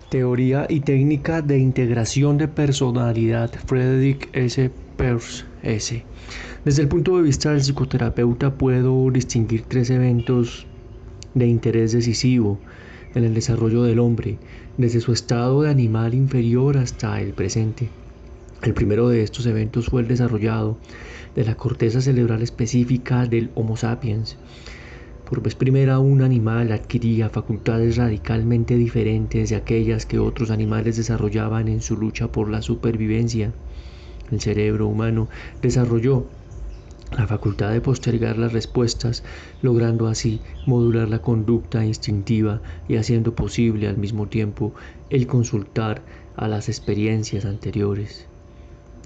Teoría y técnica de integración de personalidad, Frederick S. Peirce, S. Desde el punto de vista del psicoterapeuta puedo distinguir tres eventos de interés decisivo en el desarrollo del hombre, desde su estado de animal inferior hasta el presente. El primero de estos eventos fue el desarrollo de la corteza cerebral específica del Homo sapiens. Por vez primera un animal adquiría facultades radicalmente diferentes de aquellas que otros animales desarrollaban en su lucha por la supervivencia. El cerebro humano desarrolló la facultad de postergar las respuestas, logrando así modular la conducta instintiva y haciendo posible al mismo tiempo el consultar a las experiencias anteriores.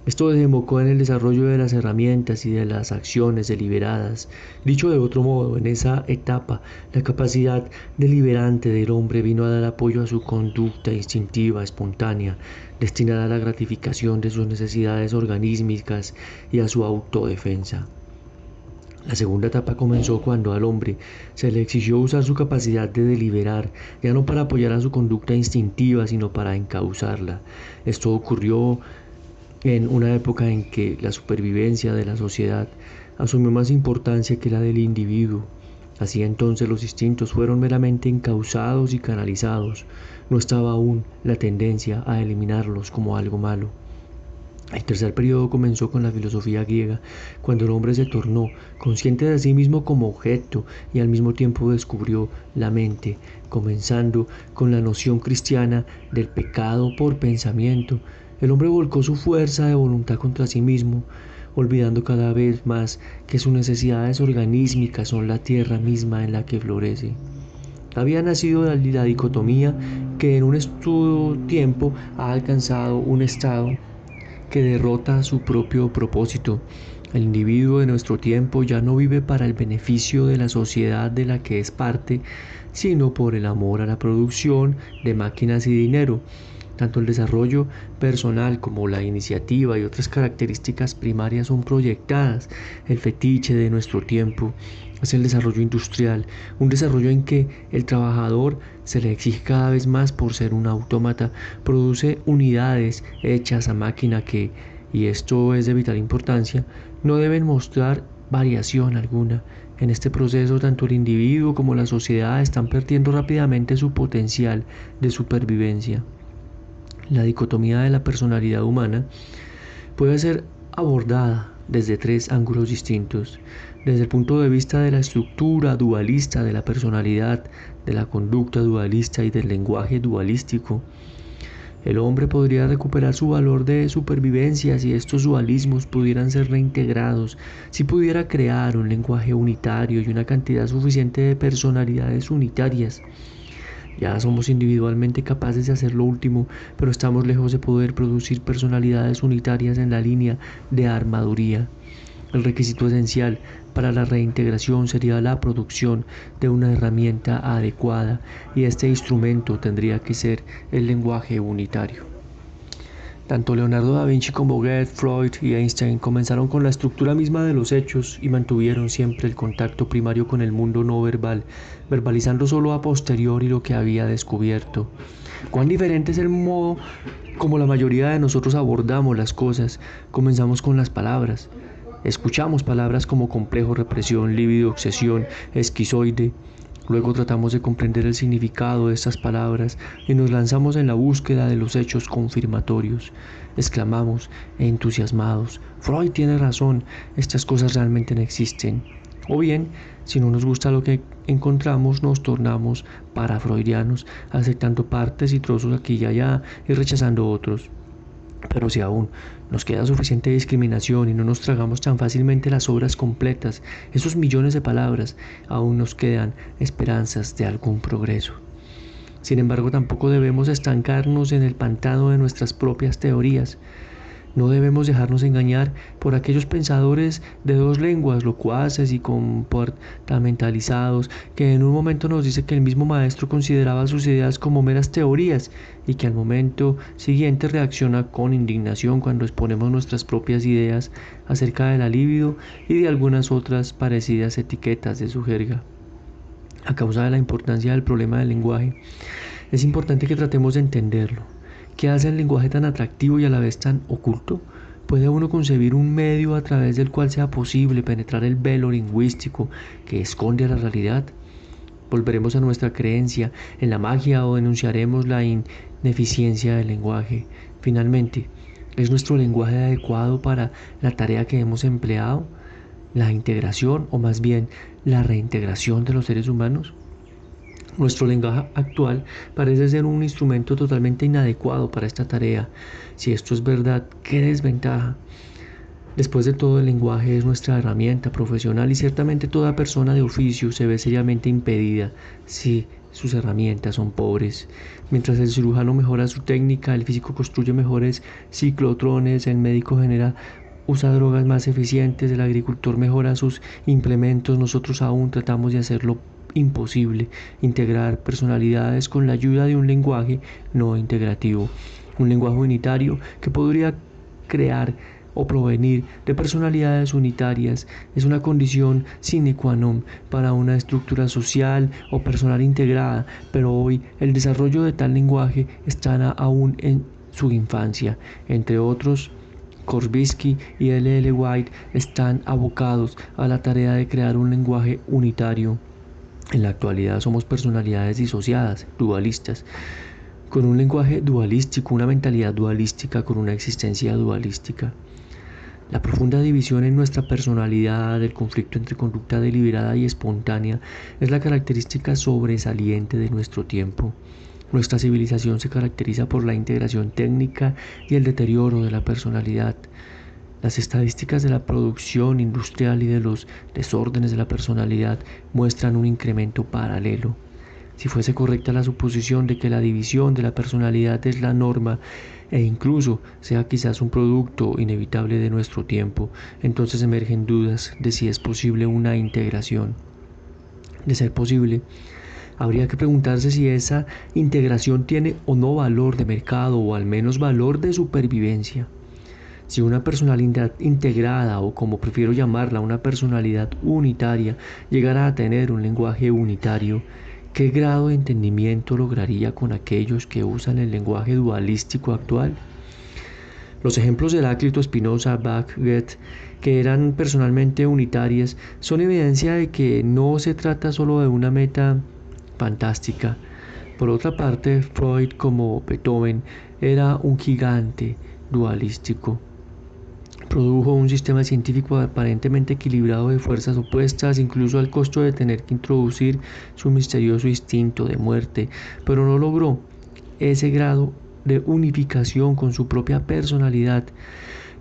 Esto desembocó en el desarrollo de las herramientas y de las acciones deliberadas. Dicho de otro modo, en esa etapa, la capacidad deliberante del hombre vino a dar apoyo a su conducta instintiva, espontánea, destinada a la gratificación de sus necesidades organísmicas y a su autodefensa. La segunda etapa comenzó cuando al hombre se le exigió usar su capacidad de deliberar, ya no para apoyar a su conducta instintiva, sino para encauzarla. Esto ocurrió en una época en que la supervivencia de la sociedad asumió más importancia que la del individuo. Así entonces los instintos fueron meramente encauzados y canalizados. No estaba aún la tendencia a eliminarlos como algo malo. El tercer periodo comenzó con la filosofía griega, cuando el hombre se tornó consciente de sí mismo como objeto y al mismo tiempo descubrió la mente, comenzando con la noción cristiana del pecado por pensamiento. El hombre volcó su fuerza de voluntad contra sí mismo, olvidando cada vez más que sus necesidades organísmicas son la tierra misma en la que florece. Había nacido la dicotomía que en un estudio tiempo ha alcanzado un estado que derrota su propio propósito. El individuo de nuestro tiempo ya no vive para el beneficio de la sociedad de la que es parte, sino por el amor a la producción de máquinas y dinero. Tanto el desarrollo personal como la iniciativa y otras características primarias son proyectadas. El fetiche de nuestro tiempo es el desarrollo industrial, un desarrollo en que el trabajador se le exige cada vez más por ser un autómata, produce unidades hechas a máquina que, y esto es de vital importancia, no deben mostrar variación alguna. En este proceso, tanto el individuo como la sociedad están perdiendo rápidamente su potencial de supervivencia. La dicotomía de la personalidad humana puede ser abordada desde tres ángulos distintos. Desde el punto de vista de la estructura dualista de la personalidad, de la conducta dualista y del lenguaje dualístico, el hombre podría recuperar su valor de supervivencia si estos dualismos pudieran ser reintegrados, si pudiera crear un lenguaje unitario y una cantidad suficiente de personalidades unitarias. Ya somos individualmente capaces de hacer lo último, pero estamos lejos de poder producir personalidades unitarias en la línea de armaduría. El requisito esencial para la reintegración sería la producción de una herramienta adecuada, y este instrumento tendría que ser el lenguaje unitario. Tanto Leonardo da Vinci como Goethe, Freud y Einstein comenzaron con la estructura misma de los hechos y mantuvieron siempre el contacto primario con el mundo no verbal, verbalizando solo a posteriori lo que había descubierto. Cuán diferente es el modo como la mayoría de nosotros abordamos las cosas. Comenzamos con las palabras. Escuchamos palabras como complejo, represión, líbido, obsesión, esquizoide. Luego tratamos de comprender el significado de estas palabras y nos lanzamos en la búsqueda de los hechos confirmatorios. Exclamamos entusiasmados: Freud tiene razón, estas cosas realmente no existen. O bien, si no nos gusta lo que encontramos, nos tornamos parafreudianos, aceptando partes y trozos aquí y allá y rechazando otros. Pero si aún nos queda suficiente discriminación y no nos tragamos tan fácilmente las obras completas, esos millones de palabras, aún nos quedan esperanzas de algún progreso. Sin embargo, tampoco debemos estancarnos en el pantano de nuestras propias teorías. No debemos dejarnos engañar por aquellos pensadores de dos lenguas, locuaces y comportamentalizados, que en un momento nos dice que el mismo maestro consideraba sus ideas como meras teorías y que al momento siguiente reacciona con indignación cuando exponemos nuestras propias ideas acerca de la libido y de algunas otras parecidas etiquetas de su jerga. A causa de la importancia del problema del lenguaje, Es importante que tratemos de entenderlo. ¿Qué hace el lenguaje tan atractivo y a la vez tan oculto? ¿Puede uno concebir un medio a través del cual sea posible penetrar el velo lingüístico que esconde a la realidad? Volveremos a nuestra creencia en la magia o denunciaremos la ineficiencia del lenguaje. Finalmente, ¿es nuestro lenguaje adecuado para la tarea que hemos empleado? ¿La integración o más bien la reintegración de los seres humanos? Nuestro lenguaje actual parece ser un instrumento totalmente inadecuado para esta tarea. Si esto es verdad, ¿qué desventaja? Después de todo, el lenguaje es nuestra herramienta profesional y ciertamente toda persona de oficio se ve seriamente impedida si sus herramientas son pobres. Mientras el cirujano mejora su técnica, el físico construye mejores ciclotrones, el médico usa drogas más eficientes, el agricultor mejora sus implementos, nosotros aún tratamos de hacerlo imposible, integrar personalidades con la ayuda de un lenguaje no integrativo, un lenguaje unitario que podría crear o provenir de personalidades unitarias es una condición sine qua non para una estructura social o personal integrada, pero hoy el desarrollo de tal lenguaje está aún en su infancia. Entre otros, Korsbisky y L. White están abocados a la tarea de crear un lenguaje unitario. En la actualidad somos personalidades disociadas, dualistas, con un lenguaje dualístico, una mentalidad dualística, con una existencia dualística. La profunda división en nuestra personalidad, el conflicto entre conducta deliberada y espontánea, es la característica sobresaliente de nuestro tiempo. Nuestra civilización se caracteriza por la integración técnica y el deterioro de la personalidad. Las estadísticas de la producción industrial y de los desórdenes de la personalidad muestran un incremento paralelo. Si fuese correcta la suposición de que la división de la personalidad es la norma e incluso sea quizás un producto inevitable de nuestro tiempo, entonces emergen dudas de si es posible una integración. De ser posible, habría que preguntarse si esa integración tiene o no valor de mercado o al menos valor de supervivencia. Si una personalidad integrada o como prefiero llamarla, una personalidad unitaria, llegara a tener un lenguaje unitario, ¿qué grado de entendimiento lograría con aquellos que usan el lenguaje dualístico actual? Los ejemplos de Heráclito, Spinoza, Bach, Goethe, que eran personalmente unitarias, son evidencia de que no se trata solo de una meta fantástica. Por otra parte, Freud, como Beethoven, era un gigante dualístico. Produjo un sistema científico aparentemente equilibrado de fuerzas opuestas, incluso al costo de tener que introducir su misterioso instinto de muerte, pero no logró ese grado de unificación con su propia personalidad.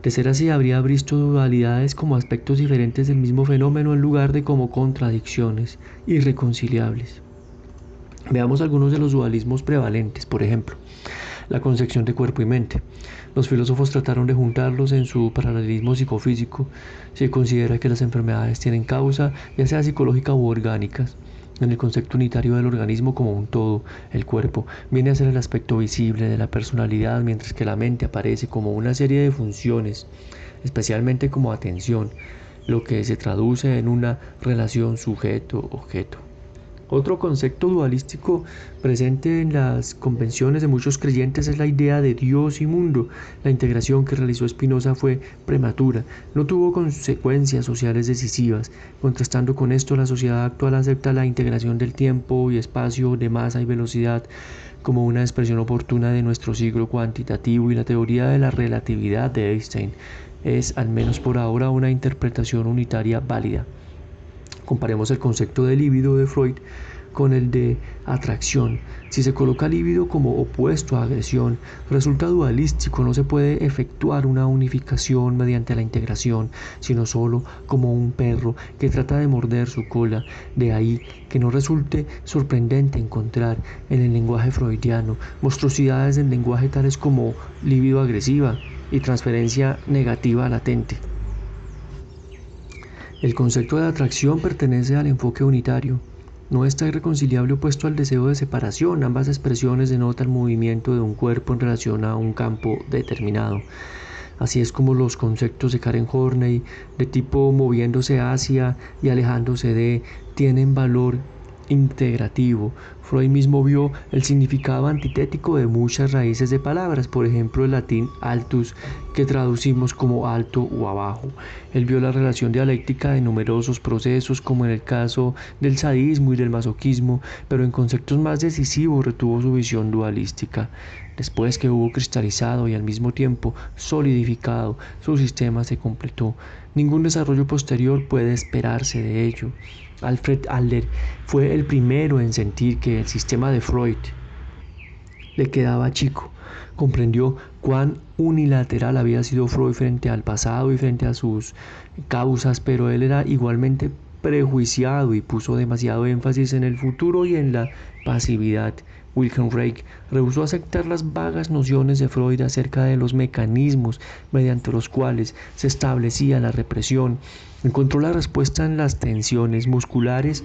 De ser así, habría visto dualidades como aspectos diferentes del mismo fenómeno en lugar de como contradicciones irreconciliables. Veamos algunos de los dualismos prevalentes, por ejemplo, la concepción de cuerpo y mente. Los filósofos trataron de juntarlos en su paralelismo psicofísico. Se considera que las enfermedades tienen causa, ya sea psicológica u orgánicas. En el concepto unitario del organismo como un todo, el cuerpo viene a ser el aspecto visible de la personalidad, mientras que la mente aparece como una serie de funciones, especialmente como atención, lo que se traduce en una relación sujeto-objeto. Otro concepto dualístico presente en las convenciones de muchos creyentes es la idea de Dios y mundo. La integración que realizó Spinoza fue prematura, no tuvo consecuencias sociales decisivas. Contrastando con esto, la sociedad actual acepta la integración del tiempo y espacio, de masa y velocidad, como una expresión oportuna de nuestro siglo cuantitativo, y la teoría de la relatividad de Einstein es, al menos por ahora, una interpretación unitaria válida. Comparemos el concepto de libido de Freud con el de atracción. Si se coloca libido como opuesto a agresión, resulta dualístico, no se puede efectuar una unificación mediante la integración, sino solo como un perro que trata de morder su cola. De ahí que no resulte sorprendente encontrar en el lenguaje freudiano monstruosidades del lenguaje tales como libido agresiva y transferencia negativa latente. El concepto de atracción pertenece al enfoque unitario. No está irreconciliable opuesto al deseo de separación. Ambas expresiones denotan el movimiento de un cuerpo en relación a un campo determinado. Así es como los conceptos de Karen Horney, de tipo moviéndose hacia y alejándose de, tienen valor integrativo. Freud mismo vio el significado antitético de muchas raíces de palabras, por ejemplo el latín altus, que traducimos como alto o abajo. Él vio la relación dialéctica de numerosos procesos, como en el caso del sadismo y del masoquismo, pero en conceptos más decisivos retuvo su visión dualística. Después que hubo cristalizado y al mismo tiempo solidificado, su sistema se completó. Ningún desarrollo posterior puede esperarse de ello. Alfred Adler fue el primero en sentir que el sistema de Freud le quedaba chico. Comprendió cuán unilateral había sido Freud frente al pasado y frente a sus causas, pero él era igualmente prejuiciado y puso demasiado énfasis en el futuro y en la pasividad. Wilhelm Reich rehusó aceptar las vagas nociones de Freud acerca de los mecanismos mediante los cuales se establecía la represión. Encontró la respuesta en las tensiones musculares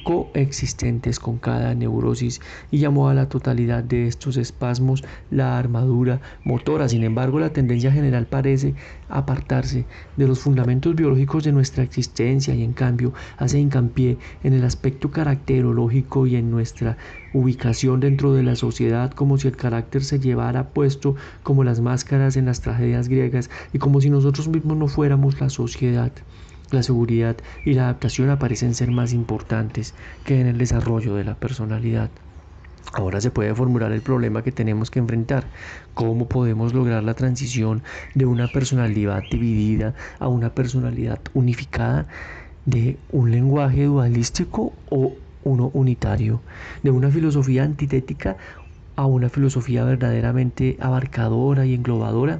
coexistentes con cada neurosis y llamó a la totalidad de estos espasmos la armadura motora. Sin embargo, la tendencia general parece apartarse de los fundamentos biológicos de nuestra existencia y en cambio hace hincapié en el aspecto caracterológico y en nuestra ubicación dentro de la sociedad, como si el carácter se llevara puesto como las máscaras en las tragedias griegas y como si nosotros mismos no fuéramos la sociedad. La seguridad y la adaptación aparecen ser más importantes que en el desarrollo de la personalidad. Ahora se puede formular el problema que tenemos que enfrentar. ¿Cómo podemos lograr la transición de una personalidad dividida a una personalidad unificada, de un lenguaje dualístico o uno unitario, de una filosofía antitética a una filosofía verdaderamente abarcadora y englobadora?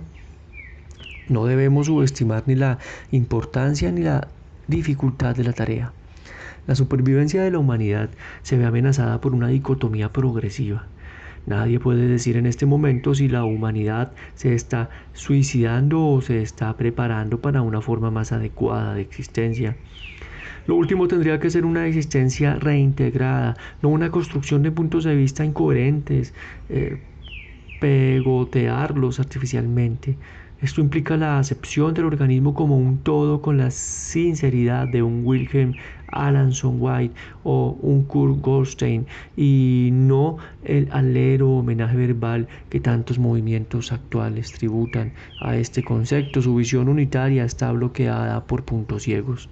No debemos subestimar ni la importancia ni la dificultad de la tarea. La supervivencia de la humanidad se ve amenazada por una dicotomía progresiva. Nadie puede decir en este momento si la humanidad se está suicidando o se está preparando para una forma más adecuada de existencia. Lo último tendría que ser una existencia reintegrada, no una construcción de puntos de vista incoherentes, pegotearlos artificialmente. Esto implica la acepción del organismo como un todo con la sinceridad de un Wilhelm Alanson White o un Kurt Goldstein y no el alero homenaje verbal que tantos movimientos actuales tributan a este concepto. Su visión unitaria está bloqueada por puntos ciegos.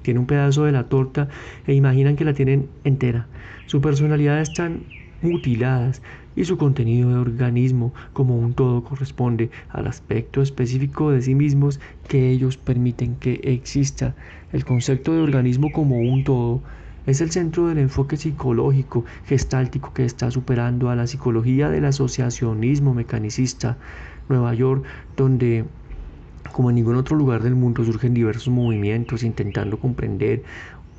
Tiene un pedazo de la torta e imaginan que la tienen entera. Su personalidad están mutiladas y su contenido de organismo como un todo corresponde al aspecto específico de sí mismos que ellos permiten que exista. El concepto de organismo como un todo es el centro del enfoque psicológico gestáltico que está superando a la psicología del asociacionismo mecanicista. Nueva York, donde como en ningún otro lugar del mundo surgen diversos movimientos intentando comprender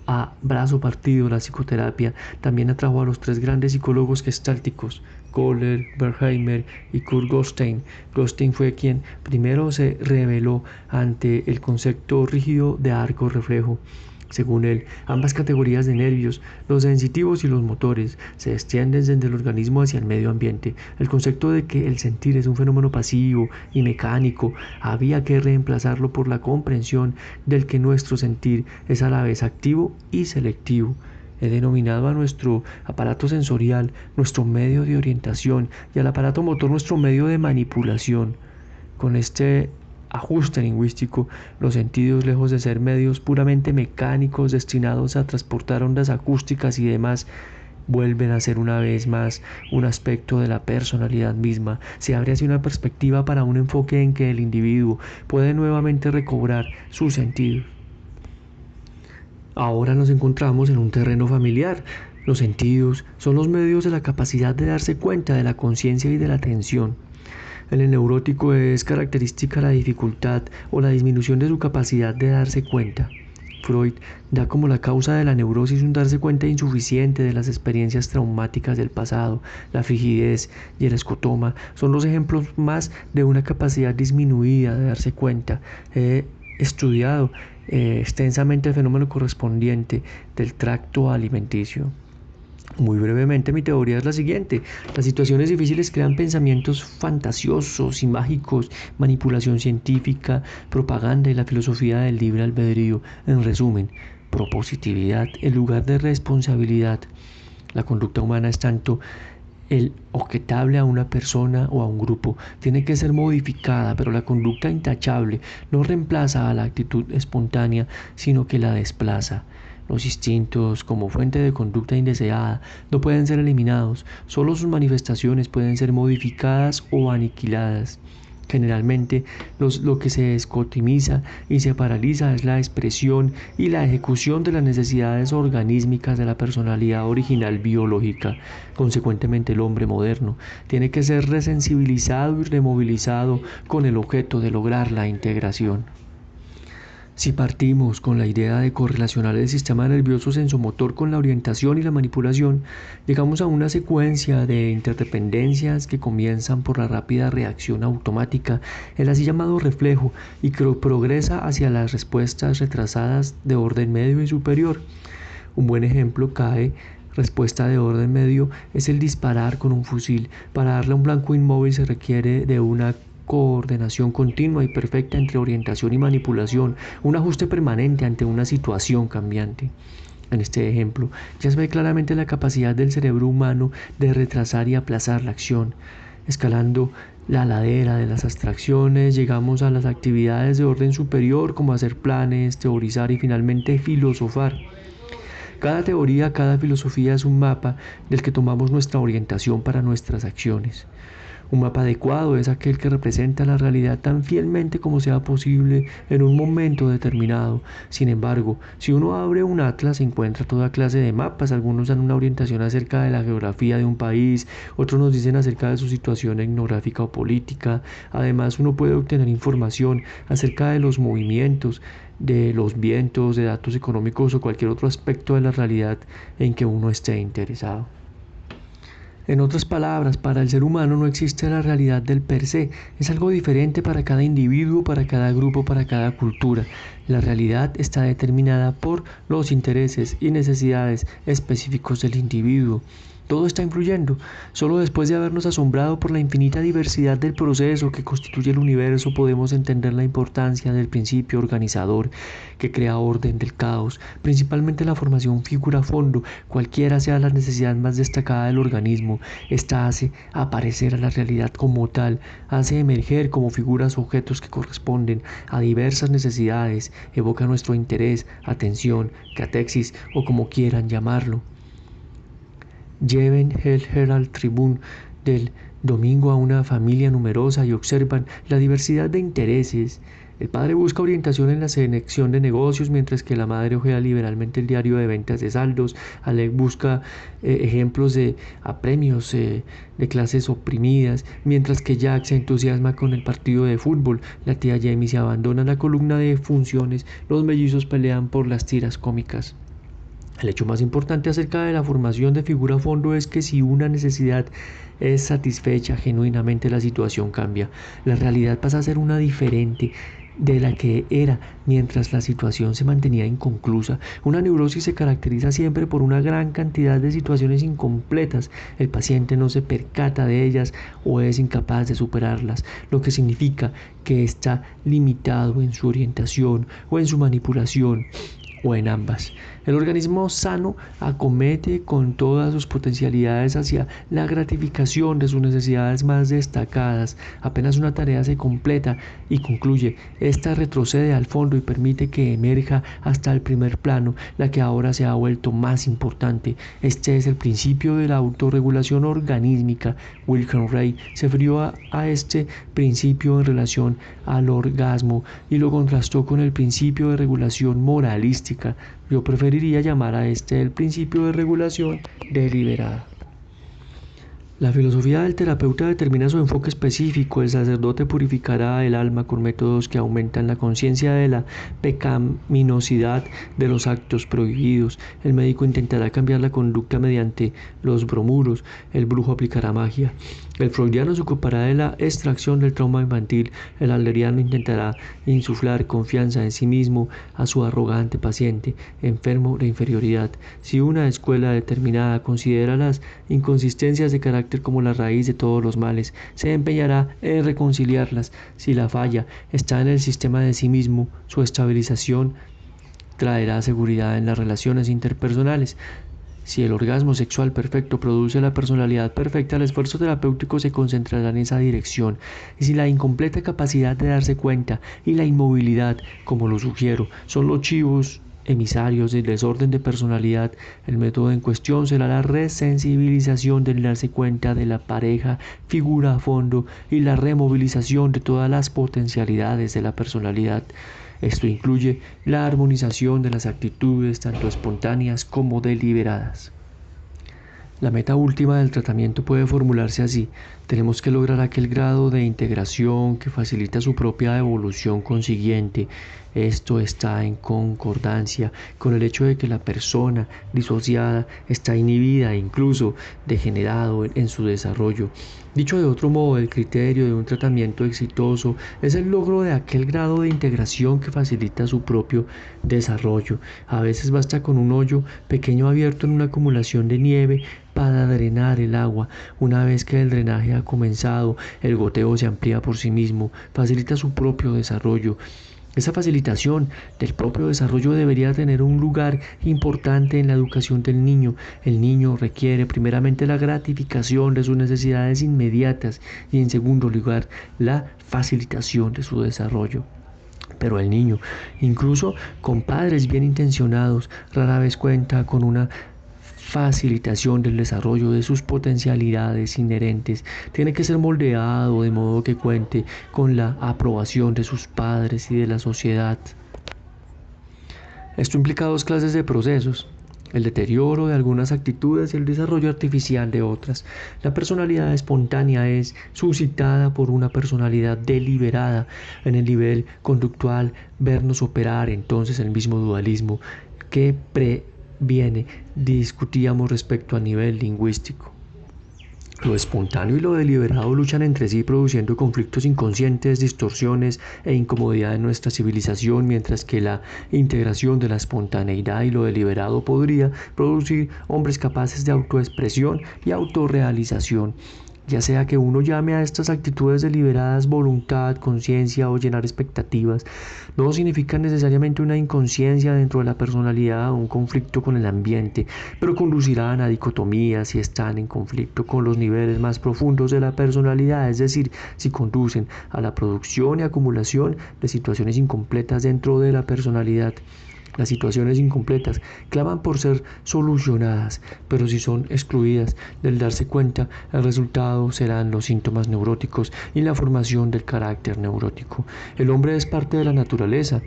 a brazo partido la psicoterapia, también atrajo a los tres grandes psicólogos gestálticos, Kohler, Berkheimer y Kurt Goldstein. Goldstein fue quien primero se rebeló ante el concepto rígido de arco reflejo. Según él, ambas categorías de nervios, los sensitivos y los motores, se extienden desde el organismo hacia el medio ambiente. El concepto de que el sentir es un fenómeno pasivo y mecánico había que reemplazarlo por la comprensión del que nuestro sentir es a la vez activo y selectivo. He denominado a nuestro aparato sensorial nuestro medio de orientación y al aparato motor nuestro medio de manipulación. Con este ajuste lingüístico, los sentidos, lejos de ser medios puramente mecánicos destinados a transportar ondas acústicas y demás, vuelven a ser una vez más un aspecto de la personalidad misma. Se abre así una perspectiva para un enfoque en que el individuo puede nuevamente recobrar sus sentidos. Ahora nos encontramos en un terreno familiar. Los sentidos son los medios de la capacidad de darse cuenta de la conciencia y de la atención. En el neurótico es característica la dificultad o la disminución de su capacidad de darse cuenta. Freud da como la causa de la neurosis un darse cuenta insuficiente de las experiencias traumáticas del pasado. La frigidez y el escotoma son los ejemplos más de una capacidad disminuida de darse cuenta. He estudiado extensamente el fenómeno correspondiente del tracto alimenticio. Muy brevemente, mi teoría es la siguiente: las situaciones difíciles crean pensamientos fantasiosos y mágicos, manipulación científica, propaganda y la filosofía del libre albedrío. En resumen, propositividad en lugar de responsabilidad. La conducta humana es tanto el objetable a una persona o a un grupo. Tiene que ser modificada, pero la conducta intachable no reemplaza a la actitud espontánea, sino que la desplaza. Los instintos, como fuente de conducta indeseada, no pueden ser eliminados, solo sus manifestaciones pueden ser modificadas o aniquiladas. Generalmente, lo que se escotimiza y se paraliza es la expresión y la ejecución de las necesidades organísmicas de la personalidad original biológica. Consecuentemente, el hombre moderno tiene que ser resensibilizado y removilizado con el objeto de lograr la integración. Si partimos con la idea de correlacionar el sistema nervioso sensomotor con la orientación y la manipulación, llegamos a una secuencia de interdependencias que comienzan por la rápida reacción automática, el así llamado reflejo, y que progresa hacia las respuestas retrasadas de orden medio y superior. Un buen ejemplo respuesta de orden medio es el disparar con un fusil. Para darle a un blanco inmóvil se requiere de una coordinación continua y perfecta entre orientación y manipulación, un ajuste permanente ante una situación cambiante. En este ejemplo, ya se ve claramente la capacidad del cerebro humano de retrasar y aplazar la acción. Escalando la ladera de las abstracciones, llegamos a las actividades de orden superior como hacer planes, teorizar y finalmente filosofar. Cada teoría, cada filosofía es un mapa del que tomamos nuestra orientación para nuestras acciones. Un mapa adecuado es aquel que representa la realidad tan fielmente como sea posible en un momento determinado. Sin embargo, si uno abre un atlas, encuentra toda clase de mapas. Algunos dan una orientación acerca de la geografía de un país, otros nos dicen acerca de su situación etnográfica o política. Además, uno puede obtener información acerca de los movimientos, de los vientos, de datos económicos o cualquier otro aspecto de la realidad en que uno esté interesado. En otras palabras, para el ser humano no existe la realidad del per se, es algo diferente para cada individuo, para cada grupo, para cada cultura. La realidad está determinada por los intereses y necesidades específicos del individuo. Todo está influyendo. Solo después de habernos asombrado por la infinita diversidad del proceso que constituye el universo podemos entender la importancia del principio organizador que crea orden del caos, principalmente la formación figura-fondo, cualquiera sea la necesidad más destacada del organismo. Esta hace aparecer a la realidad como tal, hace emerger como figuras objetos que corresponden a diversas necesidades, evoca nuestro interés, atención, catexis o como quieran llamarlo. Lleven el Herald Tribune del domingo a una familia numerosa y observan la diversidad de intereses. El padre busca orientación en la selección de negocios, mientras que la madre ojea liberalmente el diario de ventas de saldos. Alec busca ejemplos de apremios de clases oprimidas, mientras que Jack se entusiasma con el partido de fútbol. La tía Jamie se abandona la columna de funciones. Los mellizos pelean por las tiras cómicas. El hecho más importante acerca de la formación de figura a fondo es que si una necesidad es satisfecha genuinamente, la situación cambia. La realidad pasa a ser una diferente de la que era mientras la situación se mantenía inconclusa. Una neurosis se caracteriza siempre por una gran cantidad de situaciones incompletas. El paciente no se percata de ellas o es incapaz de superarlas, lo que significa que está limitado en su orientación o en su manipulación o en ambas. El organismo sano acomete con todas sus potencialidades hacia la gratificación de sus necesidades más destacadas. Apenas una tarea se completa y concluye, esta retrocede al fondo y permite que emerja hasta el primer plano, la que ahora se ha vuelto más importante. Este es el principio de la autorregulación organísmica. Wilhelm Reich se refirió a este principio en relación al orgasmo y lo contrastó con el principio de regulación moralística. Yo preferiría llamar a este el principio de regulación deliberada. La filosofía del terapeuta determina su enfoque específico. El sacerdote purificará el alma con métodos que aumentan la conciencia de la pecaminosidad de los actos prohibidos. El médico intentará cambiar la conducta mediante los bromuros. El brujo aplicará magia. El freudiano se ocupará de la extracción del trauma infantil. El adleriano intentará insuflar confianza en sí mismo a su arrogante paciente, enfermo de inferioridad. Si una escuela determinada considera las inconsistencias de carácter como la raíz de todos los males, se empeñará en reconciliarlas. Si la falla está en el sistema de sí mismo, su estabilización traerá seguridad en las relaciones interpersonales. Si el orgasmo sexual perfecto produce la personalidad perfecta, el esfuerzo terapéutico se concentrará en esa dirección. Y si la incompleta capacidad de darse cuenta y la inmovilidad, como lo sugiero, son los chivos emisarios del desorden de personalidad, el método en cuestión será la resensibilización del darse cuenta de la pareja, figura a fondo y la removilización de todas las potencialidades de la personalidad. Esto incluye la armonización de las actitudes tanto espontáneas como deliberadas. La meta última del tratamiento puede formularse así: tenemos que lograr aquel grado de integración que facilita su propia evolución consiguiente. Esto está en concordancia con el hecho de que la persona disociada está inhibida e incluso degenerado en su desarrollo. Dicho de otro modo, el criterio de un tratamiento exitoso es el logro de aquel grado de integración que facilita su propio desarrollo. A veces basta con un hoyo pequeño abierto en una acumulación de nieve para drenar el agua. Una vez que el drenaje ha comenzado, el goteo se amplía por sí mismo, facilita su propio desarrollo. Esa facilitación del propio desarrollo debería tener un lugar importante en la educación del niño. El niño requiere primeramente la gratificación de sus necesidades inmediatas y en segundo lugar la facilitación de su desarrollo. Pero el niño, incluso con padres bien intencionados, rara vez cuenta con una facilitación del desarrollo de sus potencialidades inherentes. Tiene que ser moldeado de modo que cuente con la aprobación de sus padres y de la sociedad. Esto implica dos clases de procesos: el deterioro de algunas actitudes y el desarrollo artificial de otras. La personalidad espontánea es suscitada por una personalidad deliberada. En el nivel conductual, vernos operar entonces el mismo dualismo que discutíamos respecto a nivel lingüístico. Lo espontáneo y lo deliberado luchan entre sí, produciendo conflictos inconscientes, distorsiones e incomodidad en nuestra civilización, mientras que la integración de la espontaneidad y lo deliberado podría producir hombres capaces de autoexpresión y autorrealización. Ya sea que uno llame a estas actitudes deliberadas voluntad, conciencia o llenar expectativas, no significan necesariamente una inconsciencia dentro de la personalidad o un conflicto con el ambiente, pero conducirán a dicotomías si están en conflicto con los niveles más profundos de la personalidad, es decir, si conducen a la producción y acumulación de situaciones incompletas dentro de la personalidad. Las situaciones incompletas claman por ser solucionadas, pero si son excluidas del darse cuenta, el resultado serán los síntomas neuróticos y la formación del carácter neurótico. El hombre es parte de la naturaleza.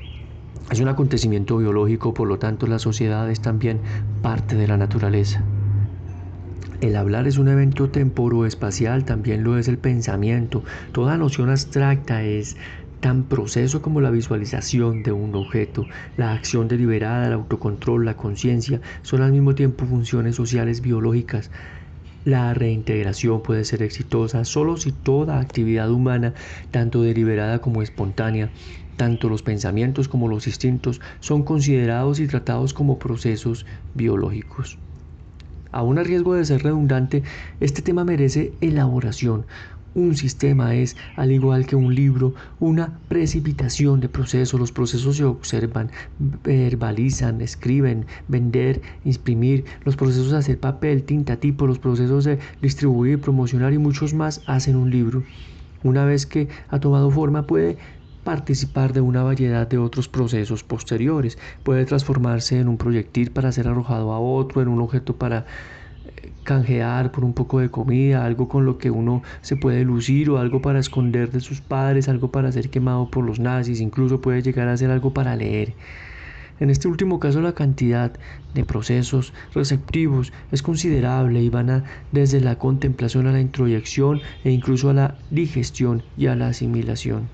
Es un acontecimiento biológico, por lo tanto la sociedad es también parte de la naturaleza. El hablar es un evento temporoespacial, también lo es el pensamiento. Toda noción abstracta es tan proceso como la visualización de un objeto. La acción deliberada, el autocontrol, la conciencia son al mismo tiempo funciones sociales biológicas. La reintegración puede ser exitosa solo si toda actividad humana, tanto deliberada como espontánea, tanto los pensamientos como los instintos, son considerados y tratados como procesos biológicos. Aún a riesgo de ser redundante, este tema merece elaboración. Un sistema es, al igual que un libro, una precipitación de procesos. Los procesos se observan, verbalizan, escriben, vender, imprimir, los procesos de hacer papel, tinta, tipo, los procesos de distribuir, promocionar y muchos más hacen un libro. Una vez que ha tomado forma, puede participar de una variedad de otros procesos posteriores. Puede transformarse en un proyectil para ser arrojado a otro, en un objeto para canjear por un poco de comida, algo con lo que uno se puede lucir o algo para esconder de sus padres, algo para ser quemado por los nazis, incluso puede llegar a ser algo para leer. En este último caso la cantidad de procesos receptivos es considerable y van desde la contemplación a la introyección e incluso a la digestión y a la asimilación.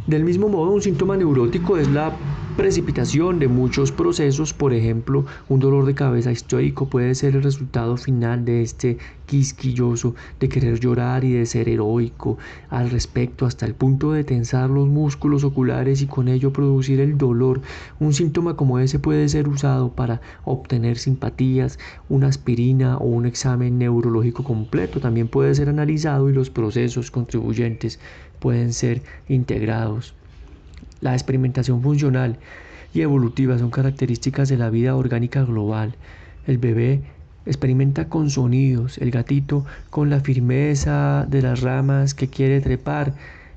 Del mismo modo, un síntoma neurótico es la precipitación de muchos procesos. Por ejemplo, un dolor de cabeza histórico puede ser el resultado final de este quisquilloso de querer llorar y de ser heroico al respecto hasta el punto de tensar los músculos oculares y con ello producir el dolor. Un síntoma como ese puede ser usado para obtener simpatías, una aspirina o un examen neurológico completo. También puede ser analizado y los procesos contribuyentes pueden ser integrados. La experimentación funcional y evolutiva son características de la vida orgánica global. El bebé experimenta con sonidos, el gatito con la firmeza de las ramas que quiere trepar,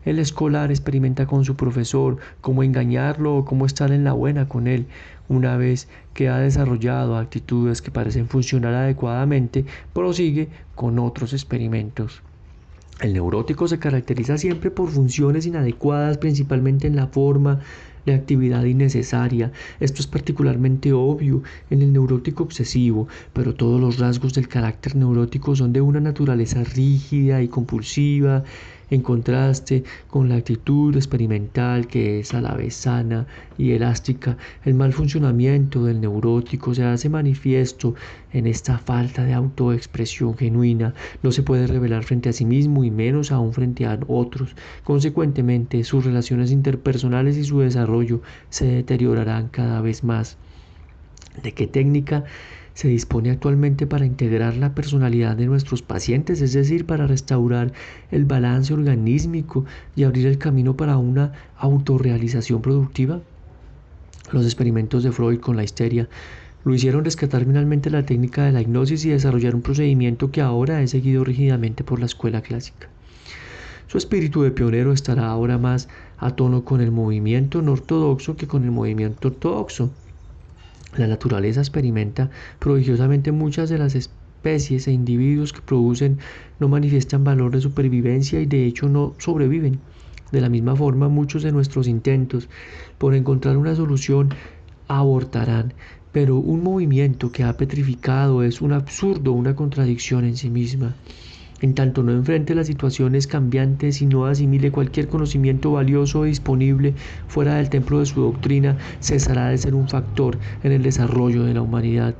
el escolar experimenta con su profesor, cómo engañarlo o cómo estar en la buena con él. Una vez que ha desarrollado actitudes que parecen funcionar adecuadamente, prosigue con otros experimentos. El neurótico se caracteriza siempre por funciones inadecuadas, principalmente en la forma de actividad innecesaria. Esto es particularmente obvio en el neurótico obsesivo, pero todos los rasgos del carácter neurótico son de una naturaleza rígida y compulsiva, en contraste con la actitud experimental que es a la vez sana y elástica. El mal funcionamiento del neurótico se hace manifiesto en esta falta de autoexpresión genuina. No se puede revelar frente a sí mismo y menos aún frente a otros. Consecuentemente, sus relaciones interpersonales y su desarrollo se deteriorarán cada vez más. ¿De qué técnica se dispone actualmente para integrar la personalidad de nuestros pacientes, es decir, para restaurar el balance organísmico y abrir el camino para una autorrealización productiva? Los experimentos de Freud con la histeria lo hicieron rescatar finalmente la técnica de la hipnosis y desarrollar un procedimiento que ahora es seguido rígidamente por la escuela clásica. Su espíritu de pionero estará ahora más a tono con el movimiento no ortodoxo que con el movimiento ortodoxo. La naturaleza experimenta prodigiosamente. Muchas de las especies e individuos que producen no manifiestan valor de supervivencia y de hecho no sobreviven. De la misma forma, muchos de nuestros intentos por encontrar una solución abortarán, pero un movimiento que ha petrificado es un absurdo, una contradicción en sí misma. En tanto no enfrente las situaciones cambiantes y no asimile cualquier conocimiento valioso disponible fuera del templo de su doctrina, cesará de ser un factor en el desarrollo de la humanidad.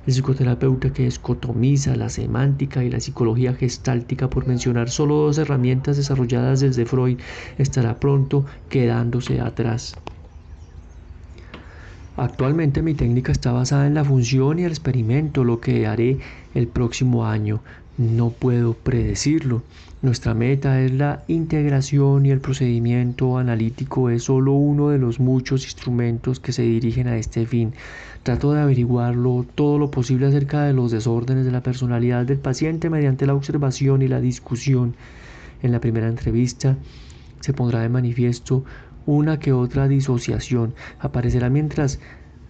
El psicoterapeuta que escotomiza la semántica y la psicología gestáltica, por mencionar solo dos herramientas desarrolladas desde Freud, estará pronto quedándose atrás. Actualmente mi técnica está basada en la función y el experimento. Lo que haré el próximo año no puedo predecirlo. Nuestra meta es la integración y el procedimiento analítico es solo uno de los muchos instrumentos que se dirigen a este fin. Trato de averiguarlo todo lo posible acerca de los desórdenes de la personalidad del paciente mediante la observación y la discusión. En la primera entrevista se pondrá de manifiesto una que otra disociación. Aparecerá mientras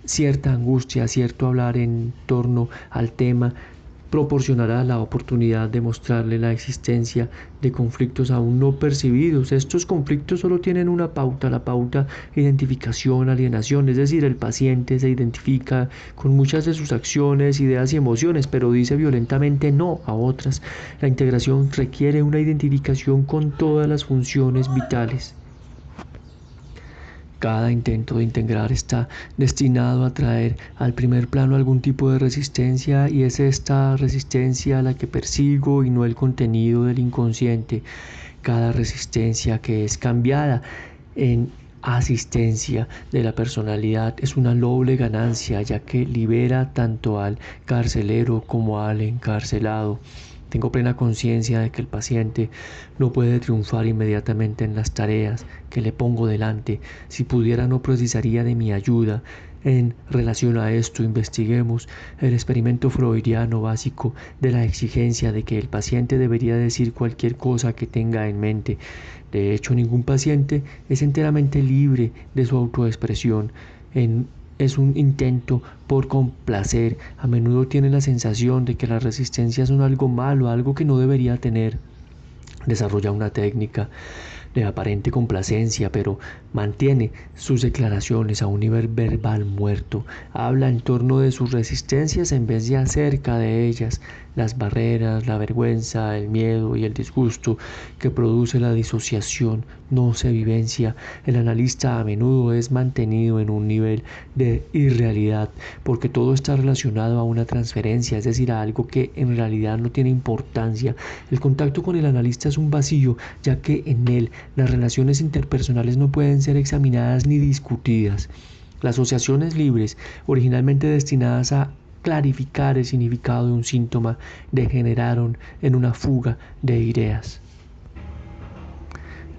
cierta angustia, cierto hablar en torno al tema proporcionará la oportunidad de mostrarle la existencia de conflictos aún no percibidos. Estos conflictos solo tienen una pauta, la pauta identificación, alienación, es decir, el paciente se identifica con muchas de sus acciones, ideas y emociones, pero dice violentamente no a otras. La integración requiere una identificación con todas las funciones vitales. Cada intento de integrar está destinado a traer al primer plano algún tipo de resistencia y es esta resistencia la que persigo y no el contenido del inconsciente. Cada resistencia que es cambiada en asistencia de la personalidad es una noble ganancia, ya que libera tanto al carcelero como al encarcelado. Tengo plena conciencia de que el paciente no puede triunfar inmediatamente en las tareas que le pongo delante. Si pudiera, no precisaría de mi ayuda. En relación a esto, investiguemos el experimento freudiano básico de la exigencia de que el paciente debería decir cualquier cosa que tenga en mente. De hecho, ningún paciente es enteramente libre de su autoexpresión. Es un intento por complacer. A menudo tiene la sensación de que las resistencias son algo malo, algo que no debería tener. Desarrolla una técnica de aparente complacencia, pero mantiene sus declaraciones a un nivel verbal muerto. Habla en torno de sus resistencias en vez de acerca de ellas. Las barreras, la vergüenza, el miedo y el disgusto que produce la disociación no se vivencia. El analista a menudo es mantenido en un nivel de irrealidad porque todo está relacionado a una transferencia, es decir, a algo que en realidad no tiene importancia. El contacto con el analista es un vacío, ya que en él las relaciones interpersonales no pueden ser examinadas ni discutidas. Las asociaciones libres, originalmente destinadas a clarificar el significado de un síntoma, degeneraron en una fuga de ideas.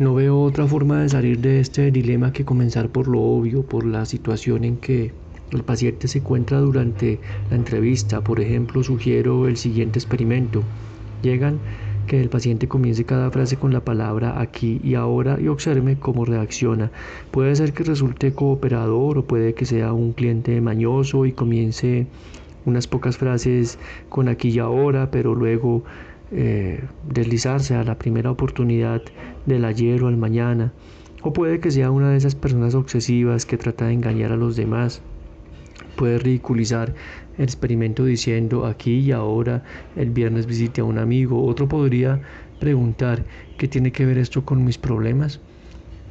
No veo otra forma de salir de este dilema que comenzar por lo obvio, por la situación en que el paciente se encuentra durante la entrevista. Por ejemplo, sugiero el siguiente experimento. Llegan que el paciente comience cada frase con la palabra aquí y ahora y observe cómo reacciona. Puede ser que resulte cooperador o puede que sea un cliente mañoso y comience unas pocas frases con aquí y ahora, pero luego deslizarse a la primera oportunidad del ayer o al mañana. O puede que sea una de esas personas obsesivas que trata de engañar a los demás. Puede ridiculizar el experimento diciendo aquí y ahora el viernes visité a un amigo. Otro podría preguntar ¿qué tiene que ver esto con mis problemas?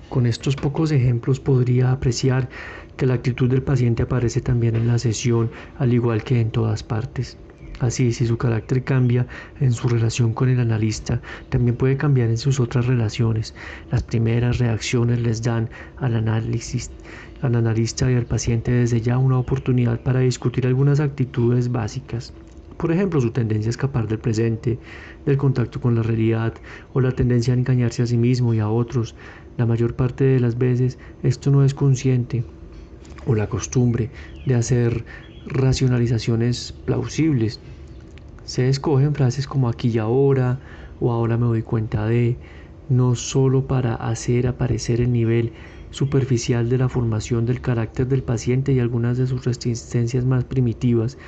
Con estos pocos ejemplos podría apreciar que la actitud del paciente aparece también en la sesión, al igual que en todas partes. Así, si su carácter cambia en su relación con el analista, también puede cambiar en sus otras relaciones. Las primeras reacciones les dan al analista y al paciente desde ya una oportunidad para discutir algunas actitudes básicas. Por ejemplo, su tendencia a escapar del presente, del contacto con la realidad, o la tendencia a engañarse a sí mismo y a otros. La mayor parte de las veces esto no es consciente, o la costumbre de hacer racionalizaciones plausibles. Se escogen frases como aquí y ahora, o ahora me doy cuenta de, no solo para hacer aparecer el nivel superficial de la formación del carácter del paciente y algunas de sus resistencias más primitivas,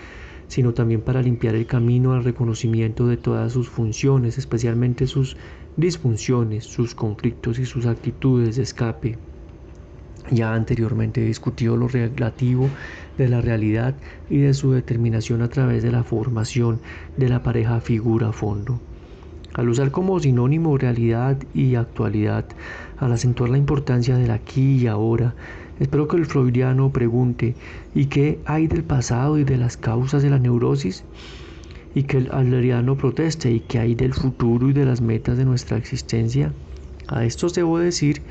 sino también para limpiar el camino al reconocimiento de todas sus funciones, especialmente sus disfunciones, sus conflictos y sus actitudes de escape. Ya anteriormente he discutido lo relativo de la realidad y de su determinación a través de la formación de la pareja figura-fondo. Al usar como sinónimo realidad y actualidad, al acentuar la importancia del aquí y ahora, espero que el freudiano pregunte ¿y qué hay del pasado y de las causas de la neurosis? Y que el adleriano proteste ¿y qué hay del futuro y de las metas de nuestra existencia? A estos debo decir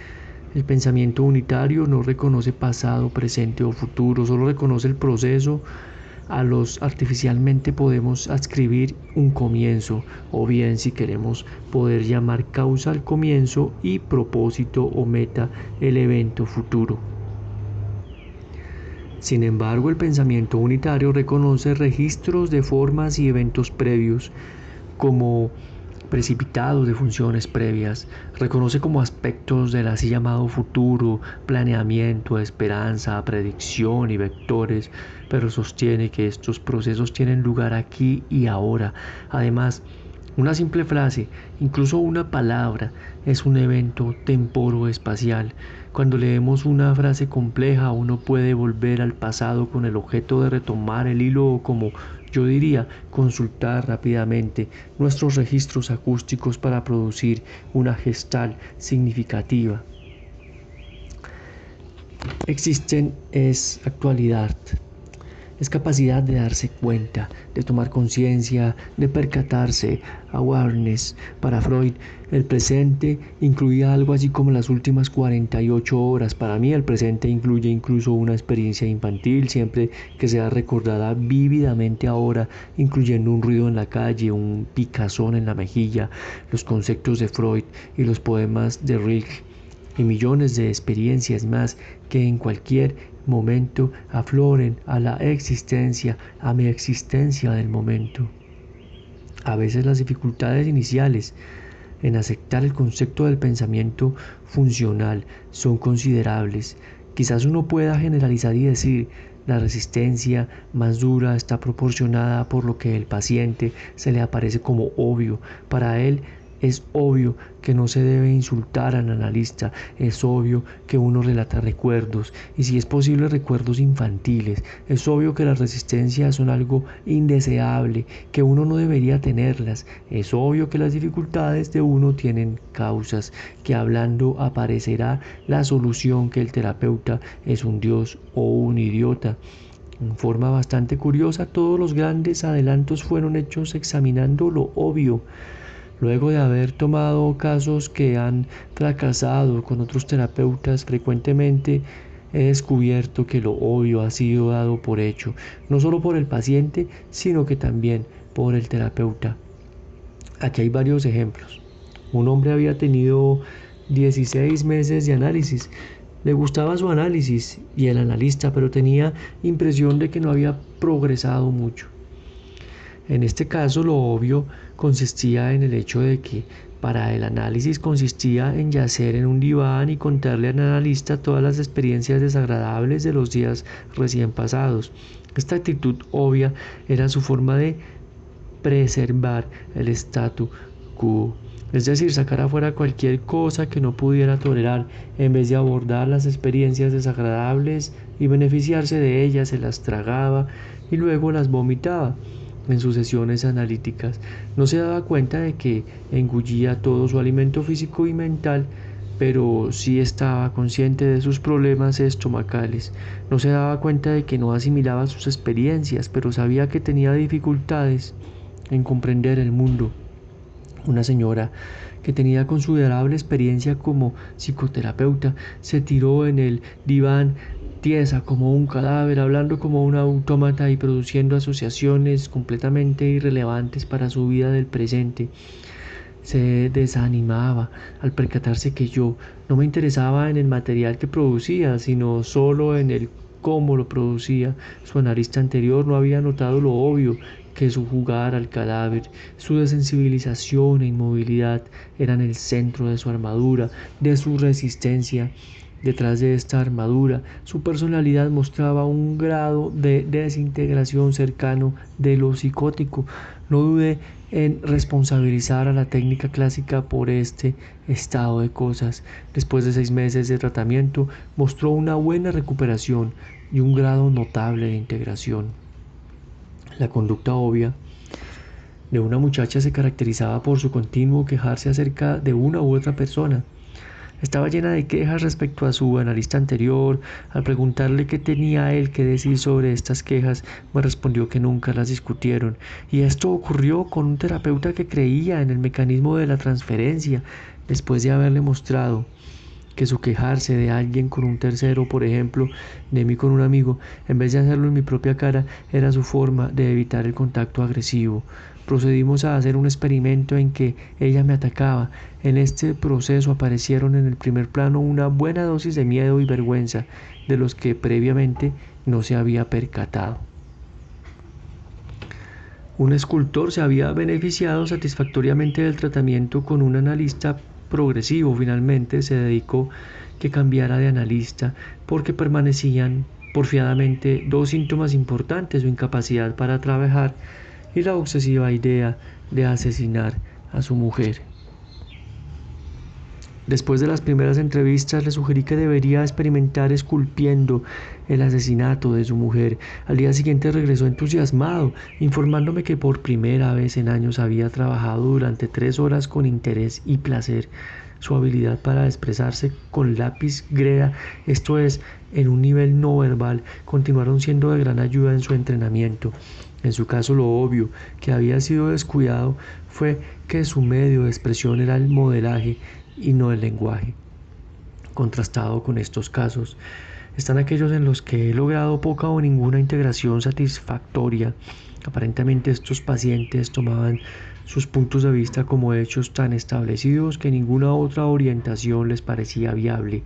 el pensamiento unitario no reconoce pasado, presente o futuro, solo reconoce el proceso. A los artificialmente podemos adscribir un comienzo, o bien si queremos poder llamar causa al comienzo y propósito o meta el evento futuro. Sin embargo, el pensamiento unitario reconoce registros de formas y eventos previos, como precipitados de funciones previas, reconoce como aspectos del así llamado futuro, planeamiento, esperanza, predicción y vectores, pero sostiene que estos procesos tienen lugar aquí y ahora. Además, una simple frase, incluso una palabra, es un evento temporo-espacial. Cuando leemos una frase compleja, uno puede volver al pasado con el objeto de retomar el hilo o, como yo diría, consultar rápidamente nuestros registros acústicos para producir una gestal significativa. Existen es actualidad. Es capacidad de darse cuenta, de tomar conciencia, de percatarse, awareness. Para Freud, el presente incluía algo así como las últimas 48 horas. Para mí, el presente incluye incluso una experiencia infantil, siempre que sea recordada vívidamente ahora, incluyendo un ruido en la calle, un picazón en la mejilla, los conceptos de Freud y los poemas de Rilke, y millones de experiencias más que en cualquier momento afloren a la existencia, a mi existencia del momento. A veces las dificultades iniciales en aceptar el concepto del pensamiento funcional son considerables. Quizás uno pueda generalizar y decir la resistencia más dura está proporcionada por lo que el paciente se le aparece como obvio. Para él es obvio que no se debe insultar al analista, es obvio que uno relata recuerdos, y si es posible recuerdos infantiles, es obvio que las resistencias son algo indeseable, que uno no debería tenerlas, es obvio que las dificultades de uno tienen causas, que hablando aparecerá la solución, que el terapeuta es un dios o un idiota. En forma bastante curiosa, todos los grandes adelantos fueron hechos examinando lo obvio. Luego de haber tomado casos que han fracasado con otros terapeutas, frecuentemente he descubierto que lo obvio ha sido dado por hecho, no solo por el paciente, sino que también por el terapeuta. Aquí hay varios ejemplos. Un hombre había tenido 16 meses de análisis. Le gustaba su análisis y el analista, pero tenía impresión de que no había progresado mucho. En este caso, lo obvio consistía en el hecho de que para el análisis consistía en yacer en un diván y contarle al analista todas las experiencias desagradables de los días recién pasados. Esta actitud obvia era su forma de preservar el statu quo, es decir, sacar afuera cualquier cosa que no pudiera tolerar, en vez de abordar las experiencias desagradables y beneficiarse de ellas, se las tragaba y luego las vomitaba en sus sesiones analíticas. No se daba cuenta de que engullía todo su alimento físico y mental, pero sí estaba consciente de sus problemas estomacales. No se daba cuenta de que no asimilaba sus experiencias, pero sabía que tenía dificultades en comprender el mundo. Una señora que tenía considerable experiencia como psicoterapeuta se tiró en el diván tiesa como un cadáver, hablando como un autómata y produciendo asociaciones completamente irrelevantes para su vida del presente. Se desanimaba al percatarse que yo no me interesaba en el material que producía, sino solo en el cómo lo producía. Su analista anterior no había notado lo obvio, que su jugar al cadáver, su desensibilización e inmovilidad eran el centro de su armadura, de su resistencia. Detrás de esta armadura, su personalidad mostraba un grado de desintegración cercano de lo psicótico. No dudé en responsabilizar a la técnica clásica por este estado de cosas. Después de 6 meses de tratamiento, mostró una buena recuperación y un grado notable de integración. La conducta obvia de una muchacha se caracterizaba por su continuo quejarse acerca de una u otra persona. Estaba llena de quejas respecto a su analista anterior. Al preguntarle qué tenía él que decir sobre estas quejas, me respondió que nunca las discutieron. Y esto ocurrió con un terapeuta que creía en el mecanismo de la transferencia, después de haberle mostrado que su quejarse de alguien con un tercero, por ejemplo, de mí con un amigo, en vez de hacerlo en mi propia cara, era su forma de evitar el contacto agresivo. Procedimos a hacer un experimento en que ella me atacaba. En este proceso aparecieron en el primer plano una buena dosis de miedo y vergüenza, de los que previamente no se había percatado. Un escultor se había beneficiado satisfactoriamente del tratamiento con un analista progresivo. Finalmente se dedicó que cambiara de analista porque permanecían porfiadamente 2 síntomas importantes: su incapacidad para trabajar y la obsesiva idea de asesinar a su mujer. Después de las primeras entrevistas, le sugerí que debería experimentar esculpiendo el asesinato de su mujer. Al día siguiente regresó entusiasmado, informándome que por primera vez en años había trabajado durante 3 horas con interés y placer. Su habilidad para expresarse con lápiz greda, esto es, en un nivel no verbal, continuaron siendo de gran ayuda en su entrenamiento. En su caso, lo obvio que había sido descuidado fue que su medio de expresión era el modelaje y no el lenguaje. Contrastado con estos casos, están aquellos en los que he logrado poca o ninguna integración satisfactoria. Aparentemente estos pacientes tomaban sus puntos de vista como hechos tan establecidos que ninguna otra orientación les parecía viable.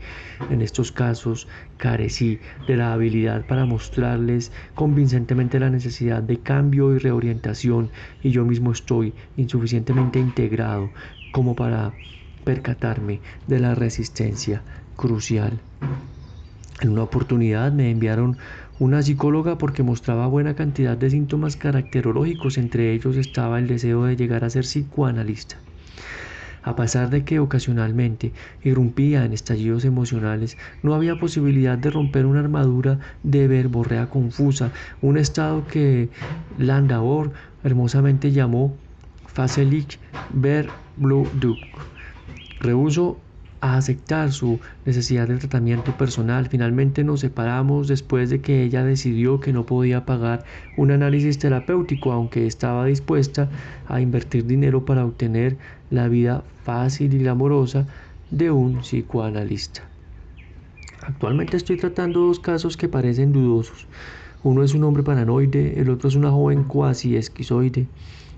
En estos casos carecí de la habilidad para mostrarles convincentemente la necesidad de cambio y reorientación, y yo mismo estoy insuficientemente integrado como para percatarme de la resistencia crucial. En una oportunidad me enviaron una psicóloga porque mostraba buena cantidad de síntomas caracterológicos. Entre ellos estaba el deseo de llegar a ser psicoanalista. A pesar de que ocasionalmente irrumpía en estallidos emocionales, no había posibilidad de romper una armadura de verborrea confusa, un estado que Landauer hermosamente llamó Fasselig Verblüdung. Rehusó a aceptar su necesidad de tratamiento personal. Finalmente nos separamos después de que ella decidió que no podía pagar un análisis terapéutico, aunque estaba dispuesta a invertir dinero para obtener la vida fácil y glamorosa de un psicoanalista. Actualmente estoy tratando 2 casos que parecen dudosos. Uno es un hombre paranoide, el otro es una joven cuasi esquizoide.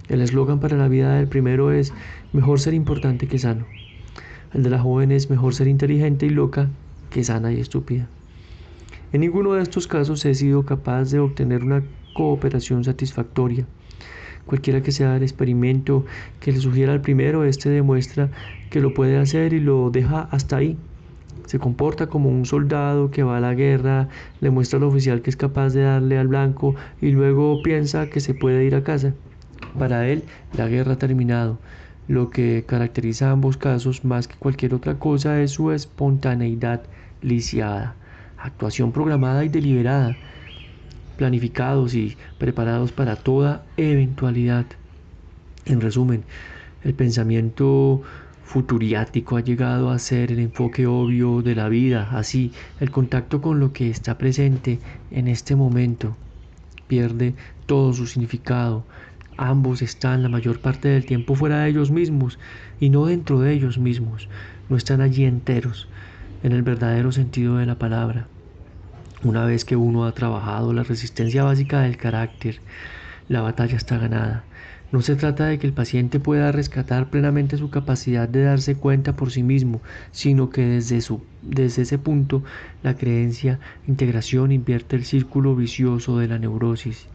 El eslogan para la vida del primero es: mejor ser importante que sano. El de la joven es mejor ser inteligente y loca que sana y estúpida. En ninguno de estos casos he sido capaz de obtener una cooperación satisfactoria. Cualquiera que sea el experimento que le sugiera al primero, este demuestra que lo puede hacer y lo deja hasta ahí. Se comporta como un soldado que va a la guerra, le muestra al oficial que es capaz de darle al blanco y luego piensa que se puede ir a casa. Para él, la guerra ha terminado. Lo que caracteriza a ambos casos más que cualquier otra cosa es su espontaneidad lisiada, actuación programada y deliberada, planificados y preparados para toda eventualidad. En resumen, el pensamiento futuriático ha llegado a ser el enfoque obvio de la vida, así el contacto con lo que está presente en este momento pierde todo su significado. Ambos están la mayor parte del tiempo fuera de ellos mismos y no dentro de ellos mismos. No están allí enteros, en el verdadero sentido de la palabra. Una vez que uno ha trabajado la resistencia básica del carácter, la batalla está ganada. No se trata de que el paciente pueda rescatar plenamente su capacidad de darse cuenta por sí mismo, sino que desde ese punto la creencia integración invierte el círculo vicioso de la neurosis.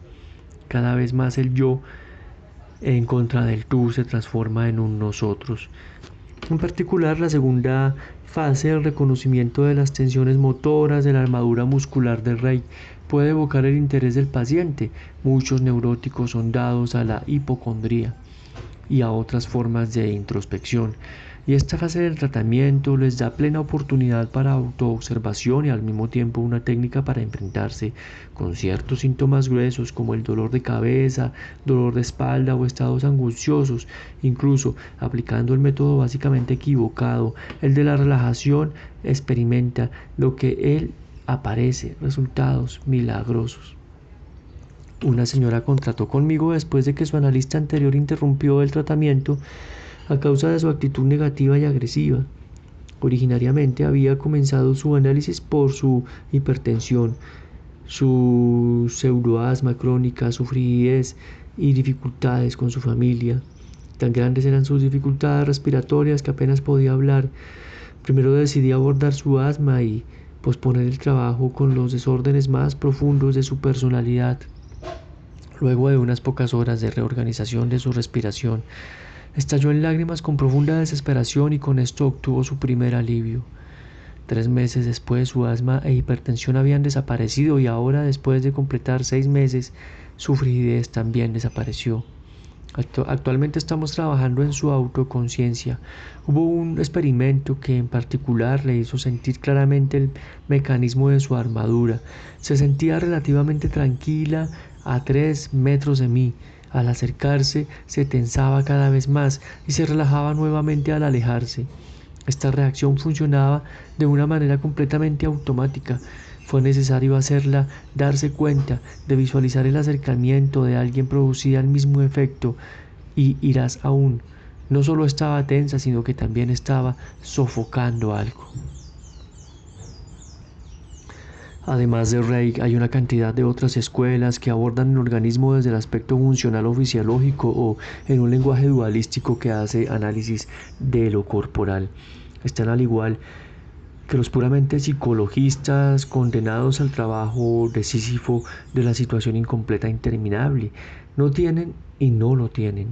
Cada vez más el yo en contra del tú se transforma en un nosotros. En particular, la segunda fase, el reconocimiento de las tensiones motoras de la armadura muscular del rey, puede evocar el interés del paciente. Muchos neuróticos son dados a la hipocondría y a otras formas de introspección. Y esta fase del tratamiento les da plena oportunidad para autoobservación y al mismo tiempo una técnica para enfrentarse con ciertos síntomas gruesos como el dolor de cabeza, dolor de espalda o estados angustiosos, incluso aplicando el método básicamente equivocado, el de la relajación, experimenta lo que él aparece, resultados milagrosos. Una señora contrató conmigo después de que su analista anterior interrumpió el tratamiento a causa de su actitud negativa y agresiva. Originariamente había comenzado su análisis por su hipertensión, su pseudoasma crónica, su frigidez y dificultades con su familia. Tan grandes eran sus dificultades respiratorias que apenas podía hablar. Primero decidí abordar su asma y posponer el trabajo con los desórdenes más profundos de su personalidad. Luego de unas pocas horas de reorganización de su respiración, estalló en lágrimas con profunda desesperación y con esto obtuvo su primer alivio. 3 meses después su asma e hipertensión habían desaparecido y ahora, después de completar 6 meses, su frigidez también desapareció. Actualmente estamos trabajando en su autoconciencia. Hubo un experimento que en particular le hizo sentir claramente el mecanismo de su armadura. Se sentía relativamente tranquila a 3 metros de mí. Al acercarse se tensaba cada vez más y se relajaba nuevamente al alejarse. Esta reacción funcionaba de una manera completamente automática. Fue necesario hacerla darse cuenta de visualizar el acercamiento de alguien producía el mismo efecto y irás aún. No solo estaba tensa, sino que también estaba sofocando algo. Además de Reich, hay una cantidad de otras escuelas que abordan el organismo desde el aspecto funcional o fisiológico o en un lenguaje dualístico que hace análisis de lo corporal. Están al igual que los puramente psicologistas condenados al trabajo de Sísifo de la situación incompleta e interminable. No tienen y no lo tienen.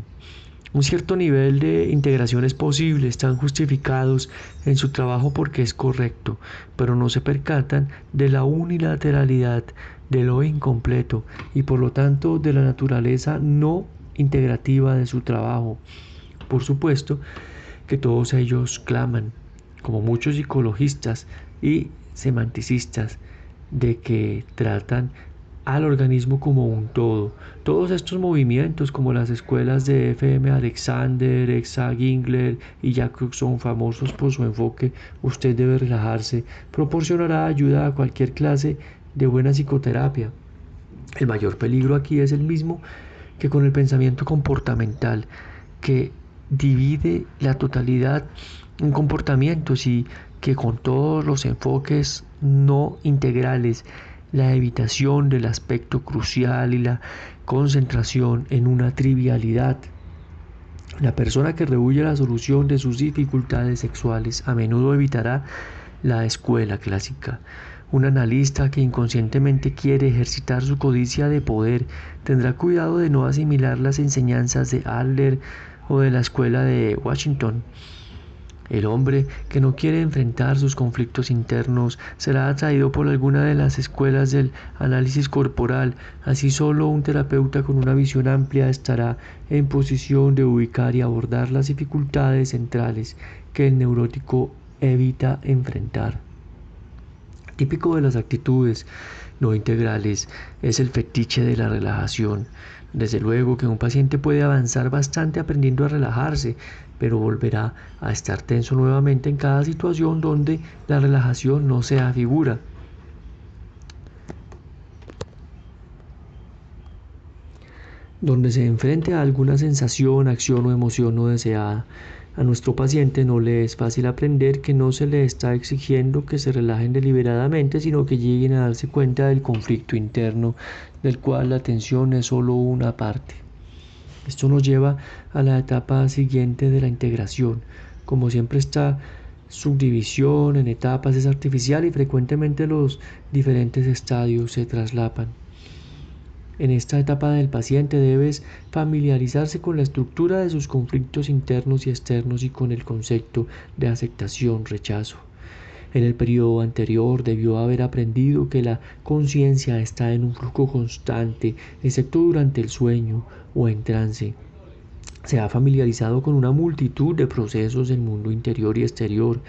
Un cierto nivel de integración es posible, están justificados en su trabajo porque es correcto, pero no se percatan de la unilateralidad, de lo incompleto y por lo tanto de la naturaleza no integrativa de su trabajo. Por supuesto que todos ellos claman, como muchos psicologistas y semanticistas, de que tratan al organismo como un todo. Todos estos movimientos, como las escuelas de F.M. Alexander, Exa Gingler y Jack son famosos por su enfoque "usted debe relajarse", proporcionará ayuda a cualquier clase de buena psicoterapia. El mayor peligro aquí es el mismo que con el pensamiento comportamental, que divide la totalidad en comportamientos y que con todos los enfoques no integrales, la evitación del aspecto crucial y la concentración en una trivialidad, La persona que rehúye la solución de sus dificultades sexuales a menudo evitará la escuela clásica. Un analista que inconscientemente quiere ejercitar su codicia de poder tendrá cuidado de no asimilar las enseñanzas de Adler o de la escuela de Washington. El hombre que no quiere enfrentar sus conflictos internos será atraído por alguna de las escuelas del análisis corporal. Así solo un terapeuta con una visión amplia estará en posición de ubicar y abordar las dificultades centrales que el neurótico evita enfrentar. Típico de las actitudes no integrales es el fetiche de la relajación. Desde luego que un paciente puede avanzar bastante aprendiendo a relajarse, pero volverá a estar tenso nuevamente en cada situación donde la relajación no sea figura. Donde se enfrente a alguna sensación, acción o emoción no deseada. A nuestro paciente no le es fácil aprender que no se le está exigiendo que se relajen deliberadamente, sino que lleguen a darse cuenta del conflicto interno, del cual la atención es solo una parte. Esto nos lleva a la etapa siguiente de la integración. Como siempre, esta subdivisión en etapas es artificial y frecuentemente los diferentes estadios se traslapan. En esta etapa del paciente debes familiarizarse con la estructura de sus conflictos internos y externos y con el concepto de aceptación-rechazo. En el periodo anterior debió haber aprendido que la conciencia está en un flujo constante, excepto durante el sueño o en trance. Se ha familiarizado con una multitud de procesos del mundo interior y exterior.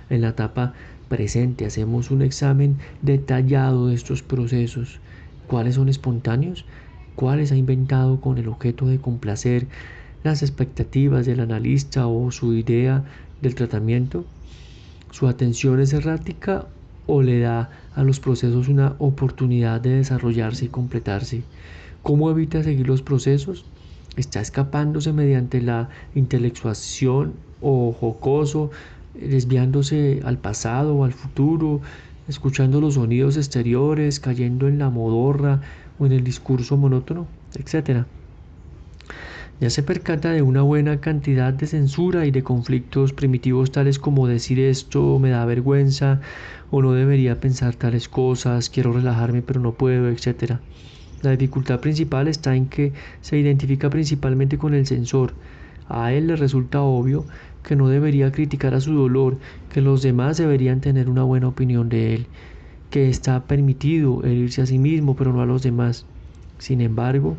En la etapa presente hacemos un examen detallado de estos procesos. ¿Cuáles son espontáneos? ¿Cuáles ha inventado con el objeto de complacer las expectativas del analista o su idea del tratamiento? ¿Su atención es errática o le da a los procesos una oportunidad de desarrollarse y completarse? ¿Cómo evita seguir los procesos? ¿Está escapándose mediante la intelectuación o jocoso, desviándose al pasado o al futuro, escuchando los sonidos exteriores, cayendo en la modorra o en el discurso monótono, etcétera? Ya se percata de una buena cantidad de censura y de conflictos primitivos tales como decir esto me da vergüenza o no debería pensar tales cosas, quiero relajarme pero no puedo, etcétera. La dificultad principal está en que se identifica principalmente con el censor. A él le resulta obvio que no debería criticar a su dolor, que los demás deberían tener una buena opinión de él, que está permitido herirse a sí mismo pero no a los demás. Sin embargo,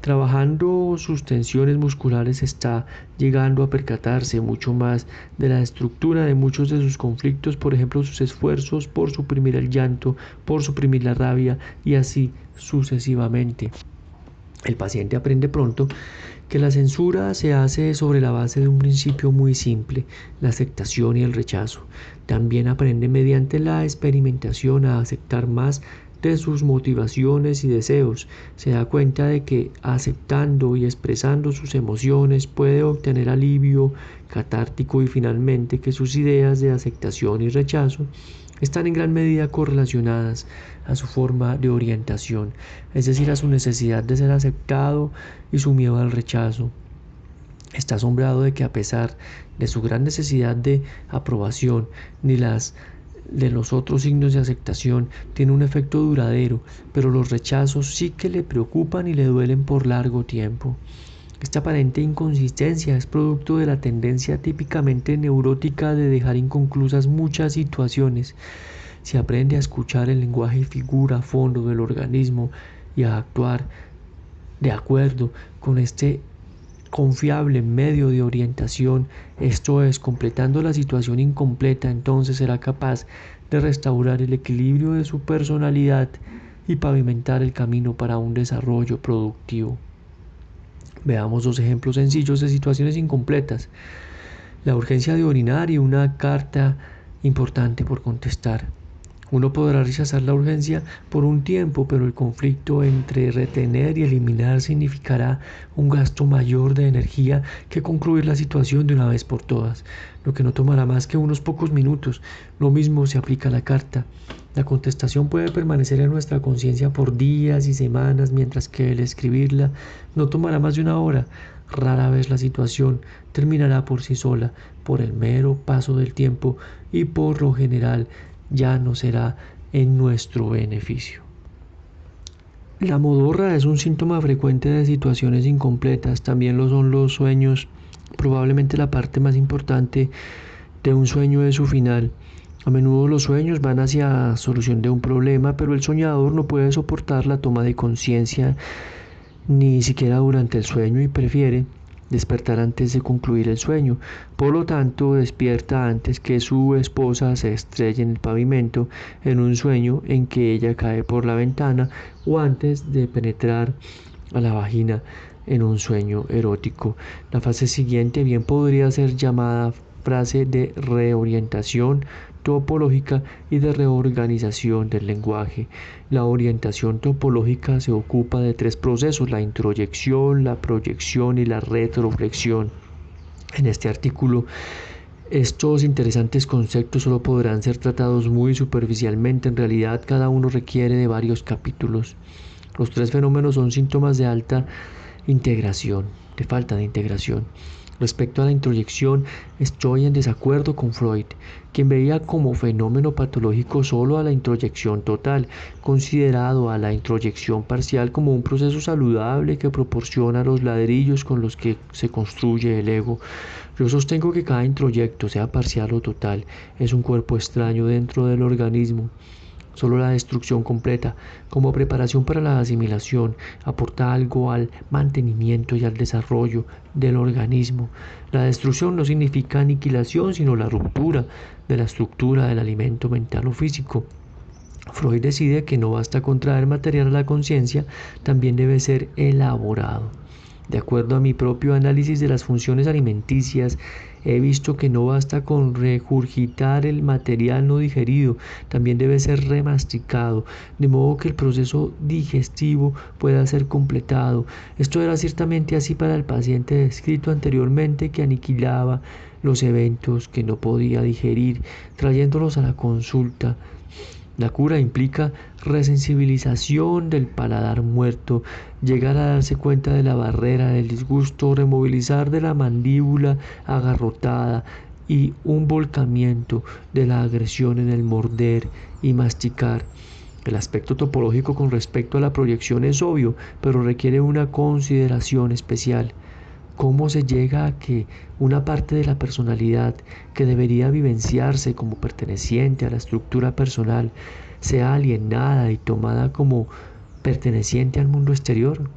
trabajando sus tensiones musculares está llegando a percatarse mucho más de la estructura de muchos de sus conflictos, por ejemplo, sus esfuerzos por suprimir el llanto, por suprimir la rabia y así sucesivamente. El paciente aprende pronto que la censura se hace sobre la base de un principio muy simple, la aceptación y el rechazo. También aprende mediante la experimentación a aceptar más de sus motivaciones y deseos. Se da cuenta de que aceptando y expresando sus emociones puede obtener alivio catártico y finalmente que sus ideas de aceptación y rechazo están en gran medida correlacionadas a su forma de orientación, es decir, a su necesidad de ser aceptado y su miedo al rechazo. Está asombrado de que a pesar de su gran necesidad de aprobación, ni las de los otros signos de aceptación tiene un efecto duradero, pero los rechazos sí que le preocupan y le duelen por largo tiempo. Esta aparente inconsistencia es producto de la tendencia típicamente neurótica de dejar inconclusas muchas situaciones. Si aprende a escuchar el lenguaje y figura a fondo del organismo y a actuar de acuerdo con este confiable medio de orientación, esto es, completando la situación incompleta, entonces será capaz de restaurar el equilibrio de su personalidad y pavimentar el camino para un desarrollo productivo. Veamos dos ejemplos sencillos de situaciones incompletas. La urgencia de orinar y una carta importante por contestar. Uno podrá rechazar la urgencia por un tiempo, pero el conflicto entre retener y eliminar significará un gasto mayor de energía que concluir la situación de una vez por todas, lo que no tomará más que unos pocos minutos. Lo mismo se aplica a la carta. La contestación puede permanecer en nuestra conciencia por días y semanas, mientras que el escribirla no tomará más de una hora. rara vez la situación terminará por sí sola, por el mero paso del tiempo y por lo general ya no será en nuestro beneficio. La modorra es un síntoma frecuente de situaciones incompletas, también lo son los sueños. Probablemente la parte más importante de un sueño es su final. A menudo los sueños van hacia solución de un problema, pero el soñador no puede soportar la toma de conciencia ni siquiera durante el sueño y prefiere despertar antes de concluir el sueño. Por lo tanto, despierta antes que su esposa se estrelle en el pavimento en un sueño en que ella cae por la ventana o antes de penetrar a la vagina en un sueño erótico. La fase siguiente bien podría ser llamada frase de reorientación topológica y de reorganización del lenguaje. La orientación topológica se ocupa de tres procesos: la introyección, la proyección y la retroflexión. En este artículo, estos interesantes conceptos solo podrán ser tratados muy superficialmente. En realidad, cada uno requiere de varios capítulos. Los tres fenómenos son síntomas de alta integración, de falta de integración. Respecto a la introyección, estoy en desacuerdo con Freud, quien veía como fenómeno patológico solo a la introyección total, considerado a la introyección parcial como un proceso saludable que proporciona los ladrillos con los que se construye el ego. Yo sostengo que cada introyecto, sea parcial o total, es un cuerpo extraño dentro del organismo. Solo la destrucción completa, como preparación para la asimilación, aporta algo al mantenimiento y al desarrollo del organismo. La destrucción no significa aniquilación, sino la ruptura de la estructura del alimento mental o físico. Freud decide que no basta con traer material a la conciencia, también debe ser elaborado. De acuerdo a mi propio análisis de las funciones alimenticias, he visto que no basta con regurgitar el material no digerido, también debe ser remasticado, de modo que el proceso digestivo pueda ser completado. Esto era ciertamente así para el paciente descrito anteriormente, que aniquilaba los eventos que no podía digerir, trayéndolos a la consulta. La cura implica resensibilización del paladar muerto, llegar a darse cuenta de la barrera del disgusto, removilizar de la mandíbula agarrotada y un volcamiento de la agresión en el morder y masticar. El aspecto topológico con respecto a la proyección es obvio, pero requiere una consideración especial. ¿Cómo se llega a que una parte de la personalidad que debería vivenciarse como perteneciente a la estructura personal sea alienada y tomada como perteneciente al mundo exterior?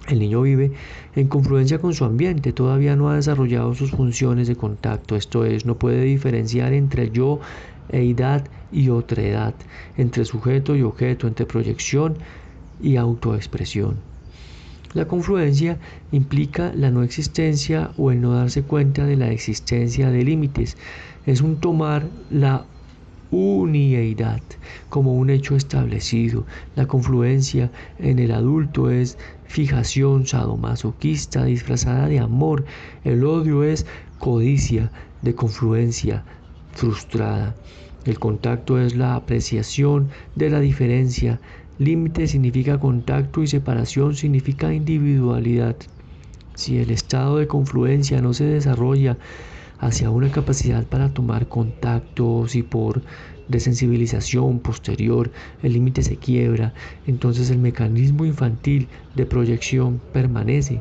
El niño vive en confluencia con su ambiente, todavía no ha desarrollado sus funciones de contacto, esto es, no puede diferenciar entre yo e edad y otredad, entre sujeto y objeto, entre proyección y autoexpresión. La confluencia implica la no existencia o el no darse cuenta de la existencia de límites. Es un tomar la unieidad como un hecho establecido. La confluencia en el adulto es fijación sadomasoquista disfrazada de amor. El odio es codicia de confluencia frustrada. El contacto es la apreciación de la diferencia. Límite significa contacto y separación significa individualidad. Si el estado de confluencia no se desarrolla hacia una capacidad para tomar contactos y por desensibilización posterior el límite se quiebra, entonces el mecanismo infantil de proyección permanece.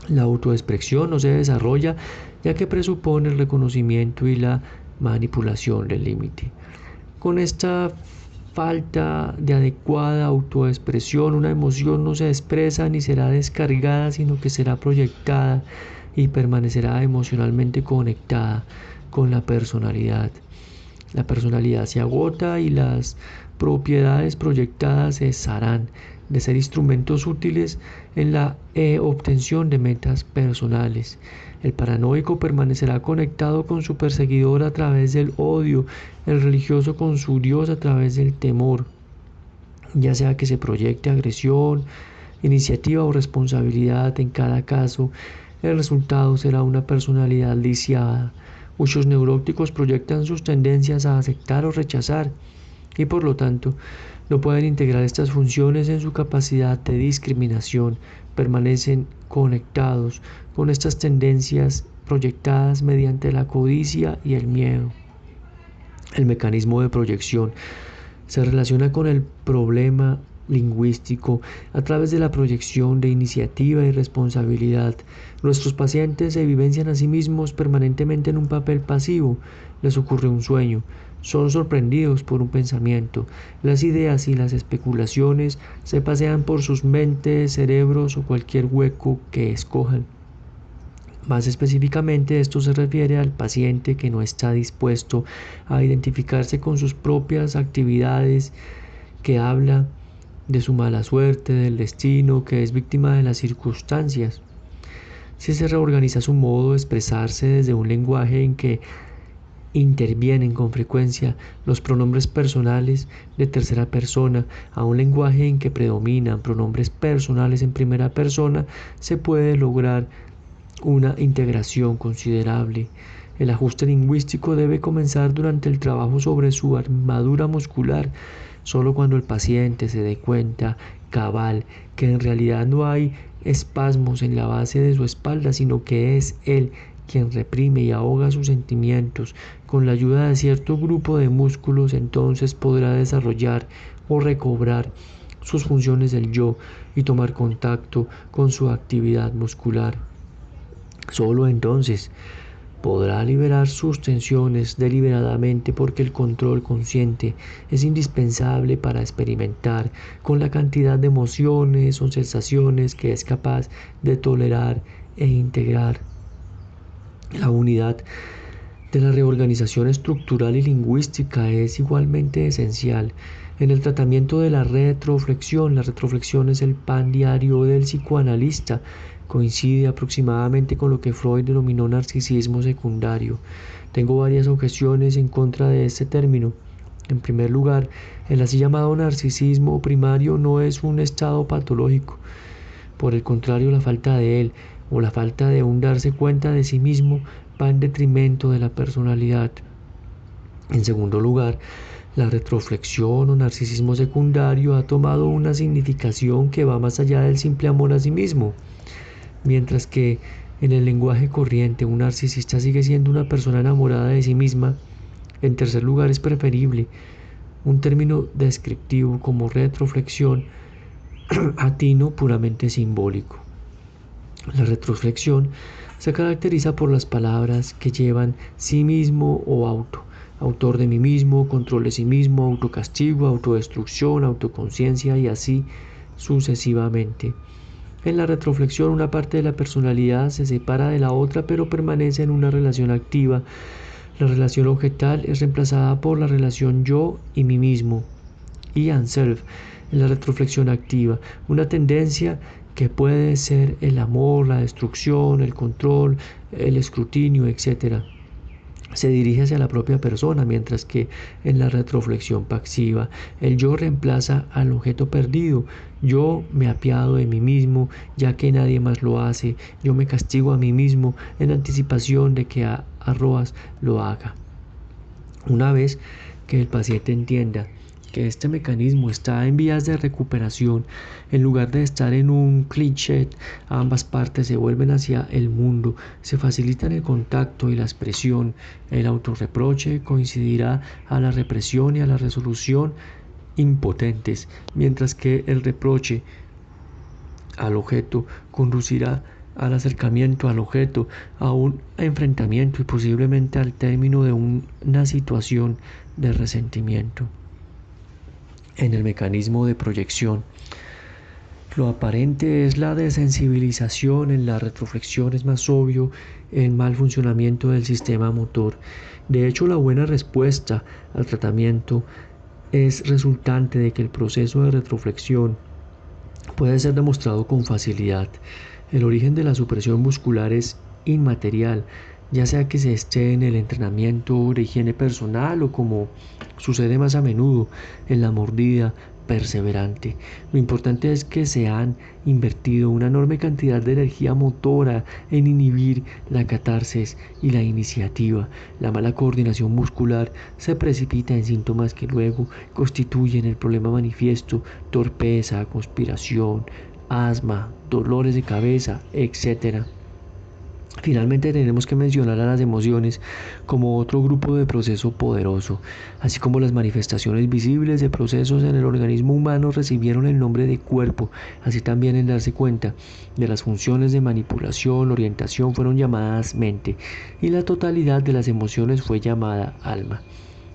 La autoexpresión no se desarrolla, ya que presupone el reconocimiento y la manipulación del límite. Con esta falta de adecuada autoexpresión, una emoción no se expresa ni será descargada, sino que será proyectada y permanecerá emocionalmente conectada con la personalidad. La personalidad se agota y las propiedades proyectadas cesarán de ser instrumentos útiles en la obtención de metas personales. El paranoico permanecerá conectado con su perseguidor a través del odio, el religioso con su Dios a través del temor, ya sea que se proyecte agresión, iniciativa o responsabilidad. En cada caso, el resultado será una personalidad lisiada. Muchos neuróticos proyectan sus tendencias a aceptar o rechazar y por lo tanto No pueden integrar estas funciones en su capacidad de discriminación, permanecen conectados con estas tendencias proyectadas mediante la codicia y el miedo. El mecanismo de proyección se relaciona con el problema lingüístico a través de la proyección de iniciativa y responsabilidad. Nuestros pacientes se vivencian a sí mismos permanentemente en un papel pasivo. Les ocurre un sueño. Son sorprendidos por un pensamiento. Las ideas y las especulaciones se pasean por sus mentes, cerebros o cualquier hueco que escojan. Más específicamente, esto se refiere al paciente que no está dispuesto a identificarse con sus propias actividades, que habla de su mala suerte, del destino, que es víctima de las circunstancias. Si se reorganiza su modo de expresarse desde un lenguaje en que intervienen con frecuencia los pronombres personales de tercera persona a un lenguaje en que predominan pronombres personales en primera persona, se puede lograr una integración considerable. El ajuste lingüístico debe comenzar durante el trabajo sobre su armadura muscular. Solo cuando el paciente se dé cuenta cabal que en realidad no hay espasmos en la base de su espalda, sino que es él quien reprime y ahoga sus sentimientos con la ayuda de cierto grupo de músculos, entonces podrá desarrollar o recobrar sus funciones del yo y tomar contacto con su actividad muscular. Solo entonces podrá liberar sus tensiones deliberadamente, porque el control consciente es indispensable para experimentar con la cantidad de emociones o sensaciones que es capaz de tolerar e integrar. La unidad de la reorganización estructural y lingüística es igualmente esencial. En el tratamiento de la retroflexión es el pan diario del psicoanalista. Coincide aproximadamente con lo que Freud denominó narcisismo secundario. Tengo varias objeciones en contra de este término. En primer lugar, el así llamado narcisismo primario no es un estado patológico. Por el contrario, la falta de él o la falta de un darse cuenta de sí mismo va en detrimento de la personalidad. En segundo lugar, la retroflexión o narcisismo secundario ha tomado una significación que va más allá del simple amor a sí mismo. Mientras que en el lenguaje corriente un narcisista sigue siendo una persona enamorada de sí misma. En tercer lugar, es preferible un término descriptivo como retroflexión a tino puramente simbólico. La retroflexión se caracteriza por las palabras que llevan sí mismo o auto, autor de mí mismo, control de sí mismo, autocastigo, autodestrucción, autoconciencia y así sucesivamente. En la retroflexión, una parte de la personalidad se separa de la otra, pero permanece en una relación activa. La relación objetal es reemplazada por la relación yo y mí mismo, I and self. En la retroflexión activa, una tendencia que puede ser el amor, la destrucción, el control, el escrutinio, etc., se dirige hacia la propia persona, mientras que en la retroflexión pasiva el yo reemplaza al objeto perdido. Yo me apiado de mí mismo, ya que nadie más lo hace. Yo me castigo a mí mismo en anticipación de que Arroas lo haga. Una vez que el paciente entienda que este mecanismo está en vías de recuperación, en lugar de estar en un cliché, ambas partes se vuelven hacia el mundo, se facilitan el contacto y la expresión. El autorreproche coincidirá a la represión y a la resolución impotentes, mientras que el reproche al objeto conducirá al acercamiento al objeto, a un enfrentamiento y posiblemente al término de una situación de resentimiento. En el mecanismo de proyección, lo aparente es la desensibilización. En la retroflexión es más obvio el mal funcionamiento del sistema motor. De hecho, la buena respuesta al tratamiento es resultante de que el proceso de retroflexión puede ser demostrado con facilidad. El origen de la supresión muscular es inmaterial, ya sea que se esté en el entrenamiento de higiene personal o, como sucede más a menudo, en la mordida perseverante. Lo importante es que se han invertido una enorme cantidad de energía motora en inhibir la catarsis y la iniciativa. La mala coordinación muscular se precipita en síntomas que luego constituyen el problema manifiesto: torpeza, conspiración, asma, dolores de cabeza, etc. Finalmente tenemos que mencionar a las emociones como otro grupo de proceso poderoso. Así como las manifestaciones visibles de procesos en el organismo humano recibieron el nombre de cuerpo, así también el darse cuenta de las funciones de manipulación, orientación fueron llamadas mente, y la totalidad de las emociones fue llamada alma.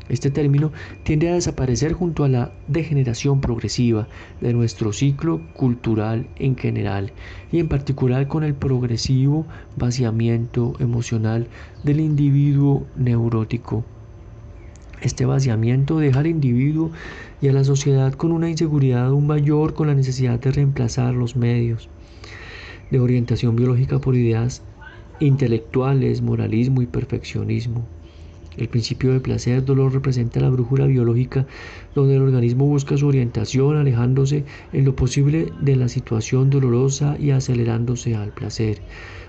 Este término tiende a desaparecer junto a la degeneración progresiva de nuestro ciclo cultural en general, y en particular con el progresivo vaciamiento emocional del individuo neurótico. Este vaciamiento deja al individuo y a la sociedad con una inseguridad aún mayor, con la necesidad de reemplazar los medios de orientación biológica por ideas intelectuales, moralismo y perfeccionismo. El principio de placer-dolor representa la brújula biológica donde el organismo busca su orientación, alejándose en lo posible de la situación dolorosa y acelerándose al placer.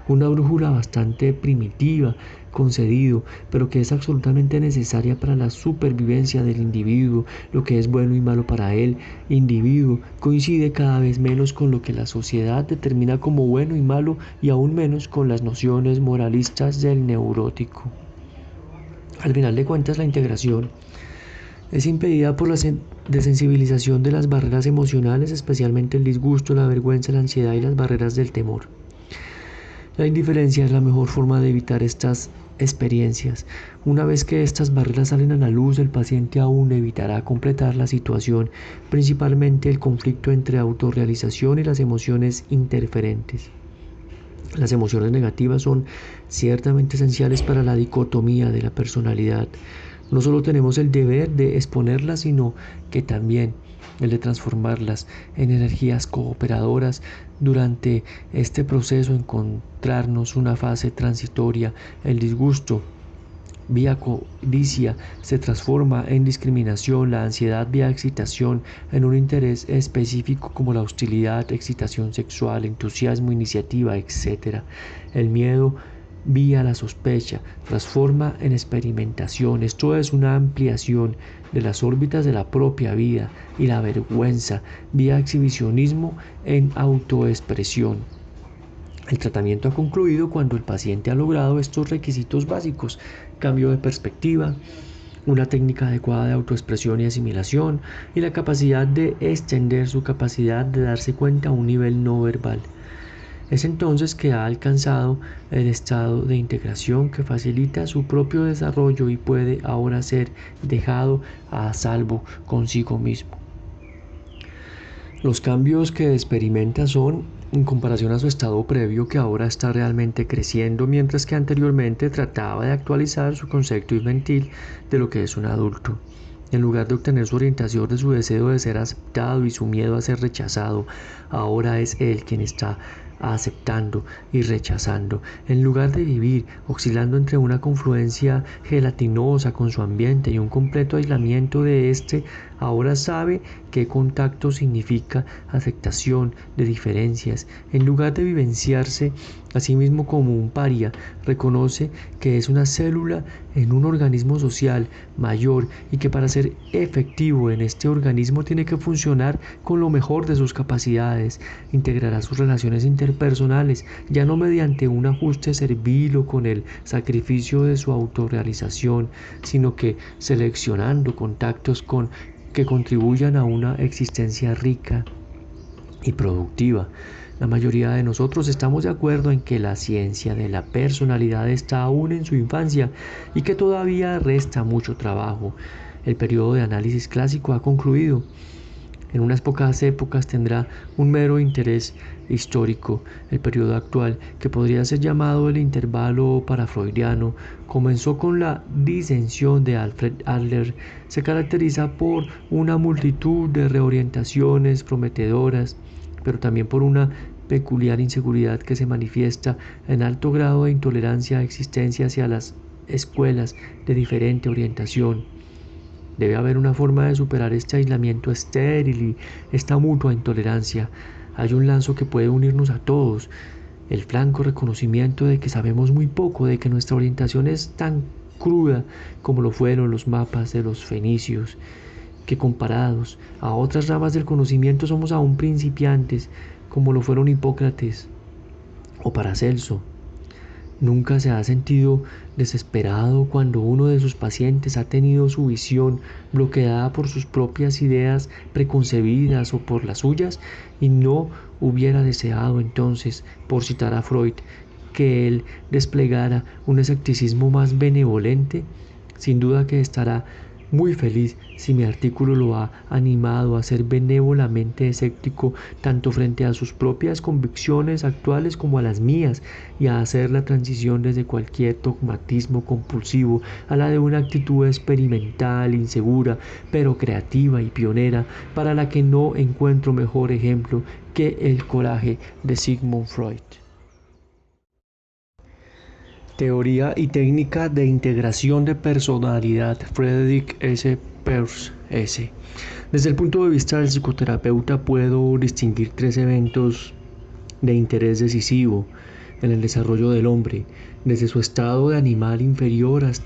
Una brújula bastante primitiva, concedido, pero que es absolutamente necesaria para la supervivencia del individuo. Lo que es bueno y malo para el individuo coincide cada vez menos con lo que la sociedad determina como bueno y malo, y aún menos con las nociones moralistas del neurótico. Al final de cuentas, la integración es impedida por la desensibilización de las barreras emocionales, especialmente el disgusto, la vergüenza, la ansiedad y las barreras del temor. La indiferencia es la mejor forma de evitar estas experiencias. Una vez que estas barreras salen a la luz, el paciente aún evitará completar la situación, principalmente el conflicto entre autorrealización y las emociones interferentes. Las emociones negativas son ciertamente esenciales para la dicotomía de la personalidad. No solo tenemos el deber de exponerlas, sino que también el de transformarlas en energías cooperadoras. Durante este proceso encontrarnos una fase transitoria. El disgusto vía codicia se transforma en discriminación, la ansiedad vía excitación en un interés específico como la hostilidad, excitación sexual, entusiasmo, iniciativa, etc. El miedo vía la sospecha transforma en experimentación. Esto es una ampliación de las órbitas de la propia vida, y la vergüenza vía exhibicionismo en autoexpresión. El tratamiento ha concluido cuando el paciente ha logrado estos requisitos básicos: cambio de perspectiva, una técnica adecuada de autoexpresión y asimilación, y la capacidad de extender su capacidad de darse cuenta a un nivel no verbal. Es entonces que ha alcanzado el estado de integración que facilita su propio desarrollo y puede ahora ser dejado a salvo consigo mismo. Los cambios que experimenta son, en comparación a su estado previo, que ahora está realmente creciendo, mientras que anteriormente trataba de actualizar su concepto infantil de lo que es un adulto. En lugar de obtener su orientación de su deseo de ser aceptado y su miedo a ser rechazado, ahora es él quien está aceptando y rechazando. En lugar de vivir oscilando entre una confluencia gelatinosa con su ambiente y un completo aislamiento de éste, ahora sabe qué contacto significa aceptación de diferencias. En lugar de vivenciarse a sí mismo como un paria, reconoce que es una célula en un organismo social mayor, y que para ser efectivo en este organismo tiene que funcionar con lo mejor de sus capacidades. Integrará sus relaciones interpersonales ya no mediante un ajuste servil o con el sacrificio de su autorrealización, sino que seleccionando contactos que contribuyan a una existencia rica y productiva. La mayoría de nosotros estamos de acuerdo en que la ciencia de la personalidad está aún en su infancia y que todavía resta mucho trabajo. El periodo de análisis clásico ha concluido. En unas pocas épocas tendrá un mero interés histórico. El periodo actual, que podría ser llamado el intervalo parafreudiano, comenzó con la disensión de Alfred Adler. Se caracteriza por una multitud de reorientaciones prometedoras, pero también por una peculiar inseguridad que se manifiesta en alto grado de intolerancia a existencia hacia las escuelas de diferente orientación. Debe haber una forma de superar este aislamiento estéril y esta mutua intolerancia. Hay un lazo que puede unirnos a todos, el franco reconocimiento de que sabemos muy poco, de que nuestra orientación es tan cruda como lo fueron los mapas de los fenicios, que comparados a otras ramas del conocimiento somos aún principiantes, como lo fueron Hipócrates o Paracelso. Nunca se ha sentido desesperado cuando uno de sus pacientes ha tenido su visión bloqueada por sus propias ideas preconcebidas o por las suyas y no hubiera deseado entonces, por citar a Freud, que él desplegara un escepticismo más benevolente. Sin duda que estará muy feliz si mi artículo lo ha animado a ser benévolamente escéptico tanto frente a sus propias convicciones actuales como a las mías y a hacer la transición desde cualquier dogmatismo compulsivo a la de una actitud experimental, insegura, pero creativa y pionera, para la que no encuentro mejor ejemplo que el coraje de Sigmund Freud. Teoría y técnica de integración de personalidad, Frederick S. Peirce, S. Desde el punto de vista del psicoterapeuta puedo distinguir tres eventos de interés decisivo en el desarrollo del hombre, desde su estado de animal inferior hasta